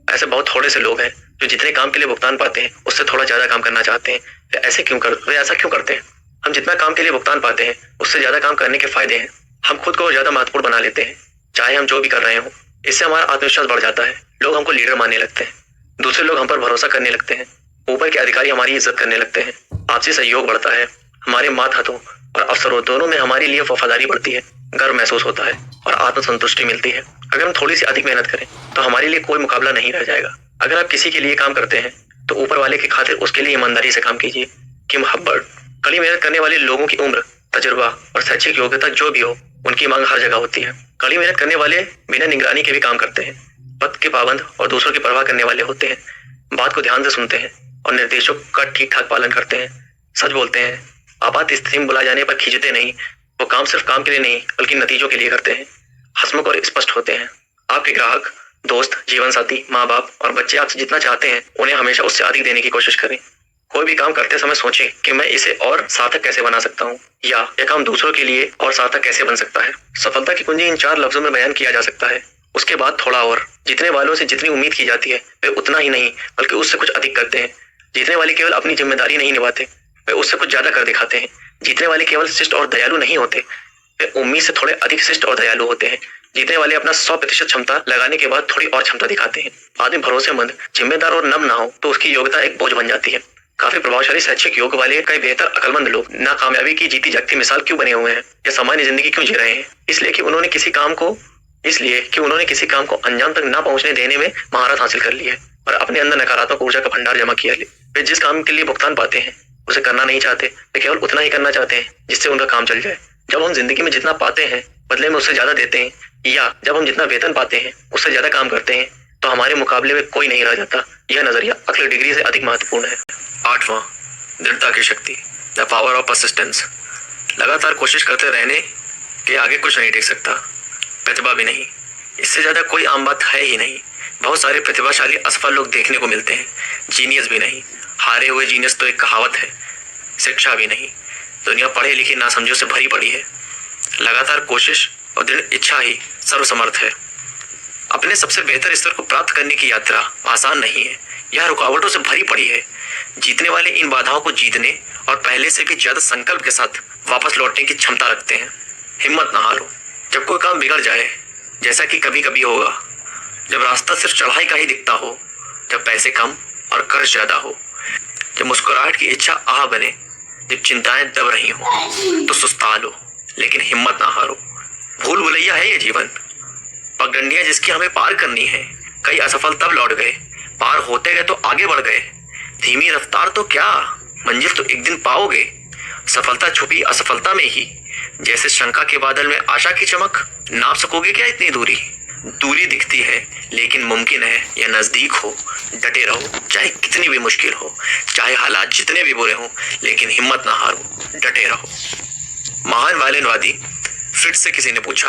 ऐसे बहुत थोड़े से लोग हैं जो जितने काम के लिए भुगतान पाते हैं उससे थोड़ा ज्यादा काम करना चाहते हैं। वे ऐसा क्यों करते हैं? हम जितना काम के लिए भुगतान पाते हैं उससे ज्यादा काम करने के फायदे हैं। हम खुद को ज्यादा महत्वपूर्ण बना लेते हैं, चाहे हम जो भी कर रहे हो। इससे हमारा आत्मविश्वास बढ़ जाता है। लोग हमको लीडर मानने लगते हैं। दूसरे लोग हम पर भरोसा करने लगते हैं। ऊपर के अधिकारी हमारी इज्जत करने लगते हैं। आपसी सहयोग बढ़ता है। हमारे मातहतों और अफसरों दोनों में हमारे लिए वफादारी बढ़ती है। गर्व महसूस होता है और आत्मसंतुष्टि मिलती है। अगर हम थोड़ी सी अधिक मेहनत करें तो हमारे लिए कोई मुकाबला नहीं रह जाएगा। अगर आप किसी के लिए काम करते हैं तो ऊपर वाले की खातिर उसके लिए ईमानदारी से काम कीजिए। किम हब्बर्ड। कड़ी मेहनत करने वाले लोगों की उम्र, तजुर्बा और शैक्षिक योग्यता जो भी हो, उनकी मांग हर जगह होती है। कड़ी मेहनत करने वाले बिना निगरानी के भी काम करते हैं। वक्त के पाबंद और दूसरों की परवाह करने वाले होते हैं। बात को ध्यान से सुनते हैं और निर्देशों का ठीक ठाक पालन करते हैं। सच बोलते हैं। आपात स्थिति में बुलाए जाने पर खींचते नहीं। वो काम सिर्फ काम के लिए नहीं बल्कि नतीजों के लिए करते हैं। हंसमुख और स्पष्ट होते हैं। आपके ग्राहक, दोस्त, जीवन साथी, माँ बाप और बच्चे आपसे जितना चाहते हैं उन्हें हमेशा उससे अधिक देने की कोशिश करें। कोई भी काम करते समय सोचें कि मैं इसे और सार्थक कैसे बना सकता हूँ, या यह काम दूसरों के लिए और सार्थक कैसे बन सकता है। सफलता की कुंजी इन 4 लफ्जों में बयान किया जा सकता है। उसके बाद थोड़ा और। जीतने वालों से जितनी उम्मीद की जाती है वे उतना ही नहीं बल्कि उससे कुछ अधिक करते हैं। जीतने वाले केवल अपनी जिम्मेदारी नहीं निभाते, वे उससे कुछ ज्यादा कर दिखाते हैं। जीतने वाले केवल शिष्ट और दयालु नहीं होते, वे उम्मीद से थोड़े अधिक शिष्ट और दयालु होते हैं। जीतने वाले अपना 100% क्षमता लगाने के बाद थोड़ी और क्षमता दिखाते हैं। आदमी भरोसेमंद, जिम्मेदार और नम्र ना हो तो उसकी योग्यता एक बोझ बन जाती है। काफी प्रभावशाली शैक्षिक योग वाले कई बेहतर अक्लमंद लोग नाकामयाबी की जीती जागती मिसाल क्यों बने हुए हैं या सामान्य जिंदगी क्यों जी रहे हैं? इसलिए कि उन्होंने किसी काम को अंजाम तक ना पहुंचने देने में महारत हासिल कर ली है और अपने अंदर नकारात्मक ऊर्जा का भंडार जमा किया है। वे जिस काम के लिए भुगतान पाते हैं उसे करना नहीं चाहते, वे केवल उतना ही करना चाहते हैं जिससे उनका काम चल जाए। जब हम जिंदगी में जितना पाते हैं बदले में उससे ज्यादा देते हैं, या जब हम जितना वेतन पाते हैं उससे ज्यादा काम करते हैं, तो हमारे मुकाबले में कोई नहीं रह जाता। यह नजरिया अगली डिग्री से अधिक महत्वपूर्ण है। 8वां, दृढ़ता की शक्ति, द पावर ऑफ परसिस्टेंस। लगातार कोशिश करते रहने के आगे कुछ नहीं टिक सकता, प्रतिभा भी नहीं। इससे ज्यादा कोई आम बात है ही नहीं। बहुत सारे प्रतिभाशाली असफल लोग देखने को मिलते हैं, जीनियस भी नहीं। हारे हुए जीनियस तो एक कहावत है। शिक्षा भी नहीं। दुनिया पढ़े लिखे नासमझों से भरी पड़ी है। लगातार कोशिश और दृढ़ इच्छा ही सर्वसमर्थ है। अपने सबसे बेहतर स्तर को प्राप्त करने की यात्रा आसान नहीं है। यह रुकावटों से भरी पड़ी है। जीतने वाले इन बाधाओं को जीतने और पहले से भी ज्यादा संकल्प के साथ वापस लौटने की क्षमता रखते हैं। हिम्मत ना हारो। जब कोई काम बिगड़ जाए, जैसा कि कभी कभी होगा, जब रास्ता सिर्फ चढ़ाई का ही दिखता हो, जब पैसे कम और कर्ज ज्यादा हो, जब मुस्कुराहट की इच्छा आह बने, जब चिंताएं दब रही हो, तो सुस्ता लो लेकिन हिम्मत ना हारो। भूल भुलैया है ये जीवन, पगडंडियां जिसकी हमें पार करनी है। कई असफल तब लौट गए, पार होते गए तो आगे बढ़ गए। धीमी रफ्तार तो क्या, मंजिल तो एक दिन पाओगे। सफलता छुपी असफलता में ही, जैसे शंका के बादल में आशा की चमक। नाप सकोगे क्या इतनी दूरी? दूरी दिखती है लेकिन मुमकिन है या नजदीक हो। डटे रहो चाहे कितनी भी मुश्किल हो, चाहे हालात जितने भी बुरे हों, लेकिन हिम्मत ना हारो, डटे रहो। महान वायलिनवादी फ्रिट्ज से किसी ने पूछा,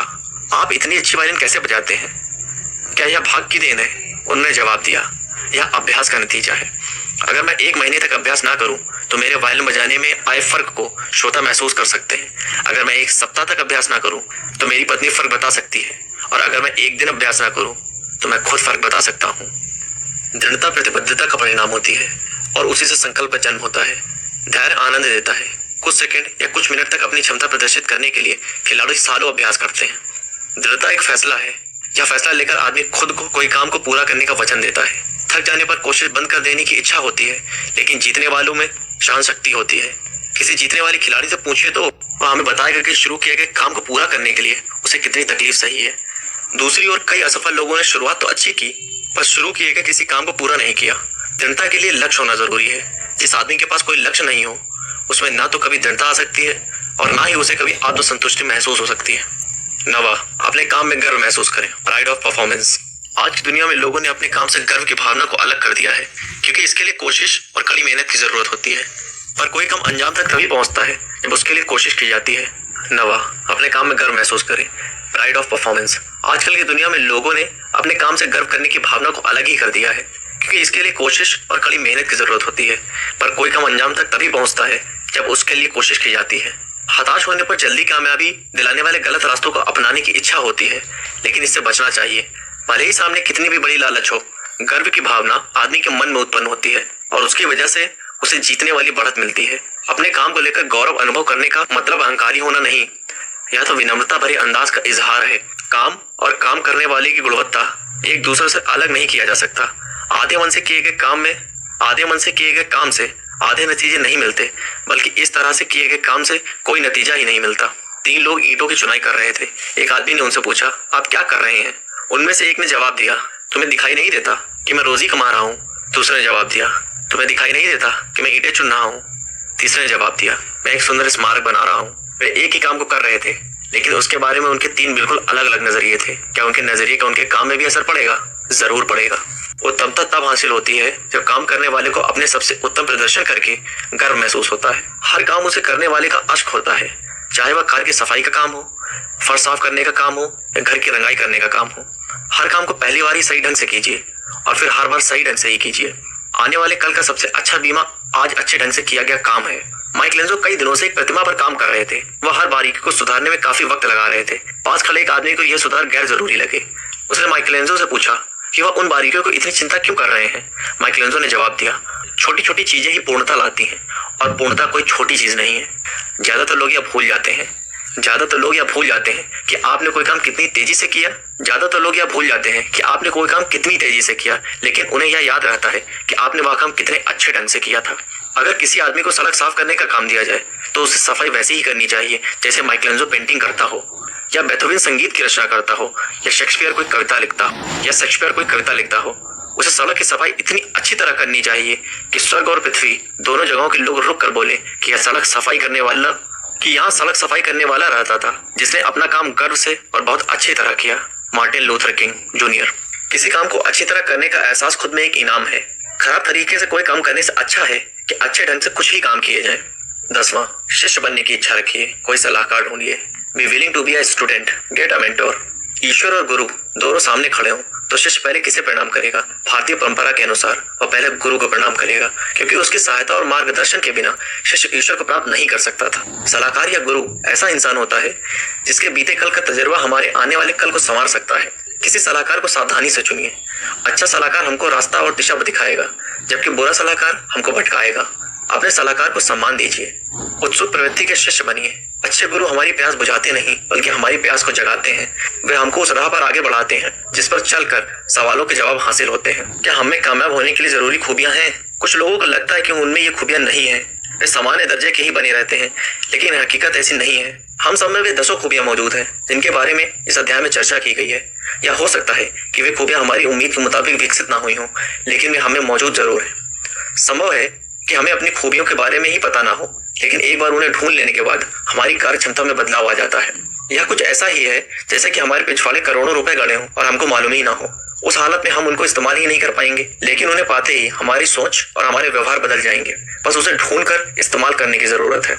आप इतनी अच्छी वायलिन कैसे बजाते हैं? क्या यह भाग की देन है? उन्होंने जवाब दिया, यह अभ्यास का नतीजा है। अगर मैं 1 महीने तक अभ्यास ना करूं तो मेरे वायलिन बजाने में आए फर्क को श्रोता महसूस कर सकते हैं। अगर मैं 1 सप्ताह तक अभ्यास ना करूं तो मेरी पत्नी फर्क बता सकती है और अगर मैं एक दिन अभ्यास ना करूं तो मैं खुद फर्क बता सकता हूं। दृढ़ता प्रतिबद्धता का परिणाम होती है और उसी से संकल्प का जन्म होता है। धैर्य आनंद देता है। कुछ सेकंड या कुछ मिनट तक अपनी क्षमता प्रदर्शित करने के लिए खिलाड़ी सालों अभ्यास करते हैं। दृढ़ता एक फैसला है। यह फैसला लेकर आदमी खुद को कोई काम को पूरा करने का वचन देता है। थक जाने पर कोशिश बंद कर देने की इच्छा होती है, लेकिन जीतने वालों में शांत शक्ति होती है। किसी जीतने वाले खिलाड़ी से पूछिए तो वह हमें बताएगा कि शुरू किए गए काम को पूरा करने के लिए उसे कितनी तकलीफ सही है। दूसरी ओर कई असफल लोगों ने शुरुआत तो अच्छी की, पर शुरू किए गए किसी काम को पूरा नहीं किया। दृढ़ता के लिए लक्ष्य होना जरूरी है। जिस आदमी के पास कोई लक्ष्य नहीं हो उसमें ना तो कभी दृढ़ता आ सकती है और ना ही उसे कभी आत्मसंतुष्टि महसूस हो सकती है। नवा, अपने काम में गर्व महसूस करें। Pride of performance. आज की दुनिया में लोगों ने अपने काम से गर्व की भावना को अलग कर दिया है, क्योंकि इसके लिए कोशिश और कड़ी मेहनत की जरूरत होती है। पर कोई काम अंजाम तक तभी पहुंचता है जब उसके लिए कोशिश की जाती है। नवा, अपने काम में गर्व महसूस करें। Pride of performance. आजकल की दुनिया में लोगों ने अपने काम से गर्व करने की भावना को अलग ही कर दिया है, क्योंकि इसके लिए कोशिश और कड़ी मेहनत की जरूरत होती है। पर कोई काम अंजाम तक तभी पहुंचता है जब उसके लिए कोशिश की जाती है। हताश होने पर जल्दी कामयाबी दिलाने वाले गलत रास्तों को अपनाने की इच्छा होती है, लेकिन इससे बचना चाहिए। भले ही सामने कितनी भी बड़ी लालच हो, गर्व की भावना आदमी के मन में उत्पन्न होती है और उसकी वजह से उसे जीतने वाली बढ़त मिलती है। अपने काम को लेकर गौरव अनुभव करने का मतलब अहंकारी होना नहीं, यह तो विनम्रता भरे अंदाज का इजहार है। काम और काम करने वाले की गुणवत्ता एक दूसरे से अलग नहीं किया जा सकता। आधे मन से किए गए काम से आधे नतीजे नहीं मिलते, बल्कि इस तरह से किए गए काम से कोई नतीजा ही नहीं मिलता। 3 लोग ईंटों की चुनाई कर रहे थे। एक आदमी ने उनसे पूछा, आप क्या कर रहे हैं? उनमें से एक ने जवाब दिया, तुम्हें दिखाई नहीं देता कि मैं रोजी कमा रहा हूँ? दूसरे ने जवाब दिया, तुम्हें दिखाई नहीं देता कि मैं ईंटें चुन रहा हूँ? तीसरे ने जवाब दिया, मैं एक सुंदर स्मारक बना रहा हूँ। वे एक ही काम को कर रहे थे, लेकिन उसके बारे में उनके 3 बिल्कुल अलग अलग नजरिए थे। क्या उनके नजरिए का उनके काम में भी असर पड़ेगा? जरूर पड़ेगा। उत्तमता तब हासिल होती है जब काम करने वाले को अपने सबसे उत्तम प्रदर्शन करके गर्व महसूस होता है। हर काम उसे करने वाले का अश्क होता है, चाहे वह कार की सफाई का काम हो, फर्श साफ करने का काम हो या घर की रंगाई करने का काम हो। हर काम को पहली बार ही सही ढंग से कीजिए और फिर हर बार सही ढंग से ही कीजिए। आने वाले कल का सबसे अच्छा बीमा आज अच्छे ढंग से किया गया काम है। माइकलेंजो कई दिनों से एक प्रतिमा पर काम कर रहे थे। वह हर बारीकी को सुधारने में काफी वक्त लगा रहे थे। पास खड़े एक आदमी को यह सुधार गैर जरूरी लगे। उसने माइकलेंजो से पूछा कि वह उन बारीकियों को इतनी चिंता क्यों कर रहे हैं। माइकलेंजो ने जवाब दिया, छोटी छोटी चीजें ही पूर्णता लाती हैं और पूर्णता कोई छोटी चीज नहीं है। ज्यादातर लोग यह भूल जाते हैं कि आपने कोई काम कितनी तेजी से किया, लेकिन उन्हें यह याद रहता है कि आपने वह काम कितने अच्छे ढंग से किया था। अगर किसी आदमी को सड़क साफ करने का काम दिया जाए तो उसे सफाई वैसे ही करनी चाहिए जैसे माइकलेंजो पेंटिंग करता हो, या बेथोवेन संगीत की रचना करता हो, या शेक्सपियर कोई कविता लिखता हो। उसे सड़क की सफाई इतनी अच्छी तरह करनी चाहिए कि स्वर्ग और पृथ्वी दोनों जगहों के लोग रुक कर बोले कि यहाँ सड़क सफाई करने वाला रहता था, जिसने अपना काम गर्व से और बहुत अच्छी तरह किया। Martin Luther king junior. किसी काम को अच्छी तरह करने का एहसास खुद में एक इनाम है। खराब तरीके से कोई काम करने से अच्छा है कि अच्छे ढंग से कुछ ही काम किए जाए। 10वां, शिष्य बनने की इच्छा रखिए, कोई सलाहकार ढूंढिए। Be willing to be a student, get a mentor. ईश्वर और गुरु दोनों सामने खड़े हों तो शिष्य पहले किसे प्रणाम करेगा? भारतीय परंपरा के अनुसार वह पहले गुरु को प्रणाम करेगा, क्योंकि उसकी सहायता और मार्गदर्शन के बिना शिष्य ईश्वर को प्राप्त नहीं कर सकता था। सलाहकार या गुरु ऐसा इंसान होता है जिसके बीते कल का तजुर्बा हमारे आने वाले कल को संवार सकता है। किसी सलाहकार को सावधानी से चुनिए। अच्छा सलाहकार हमको रास्ता और दिशा दिखाएगा, जबकि बुरा सलाहकार हमको भटकाएगा। अपने सलाहकार को सम्मान दीजिए। उत्सुक प्रवृत्ति के शिष्य बनिए। अच्छे गुरु हमारी प्यास बुझाते नहीं, बल्कि हमारी प्यास को जगाते हैं। वे हमको उस राह पर आगे बढ़ाते हैं जिस पर चलकर सवालों के जवाब हासिल होते हैं। क्या हमें कामयाब होने के लिए जरूरी खूबियां हैं? कुछ लोगों को लगता है कि उनमें ये खूबियां नहीं है, वे सामान्य दर्जे के ही बने रहते हैं, लेकिन हकीकत ऐसी नहीं है। हम सब में वे 10 खूबियां मौजूद हैं जिनके बारे में इस अध्याय में चर्चा की गई है। या हो सकता है कि वे खूबियां हमारी उम्मीद के मुताबिक विकसित ना हुई हों, लेकिन वे हमें मौजूद जरूर है। संभव है कि हमें अपनी खूबियों के बारे में ही पता ना हो, लेकिन एक बार उन्हें ढूंढ लेने के बाद हमारी कार्य क्षमता में बदलाव आ जाता है। यह कुछ ऐसा ही है जैसे कि हमारे पिछवाड़े करोड़ों रुपए गड़े हों और हमको मालूम ही ना हो। उस हालत में हम उनको इस्तेमाल ही नहीं कर पाएंगे, लेकिन उन्हें पाते ही हमारी सोच और हमारे व्यवहार बदल जाएंगे। बस उसे ढूंढकर इस्तेमाल करने की जरूरत है।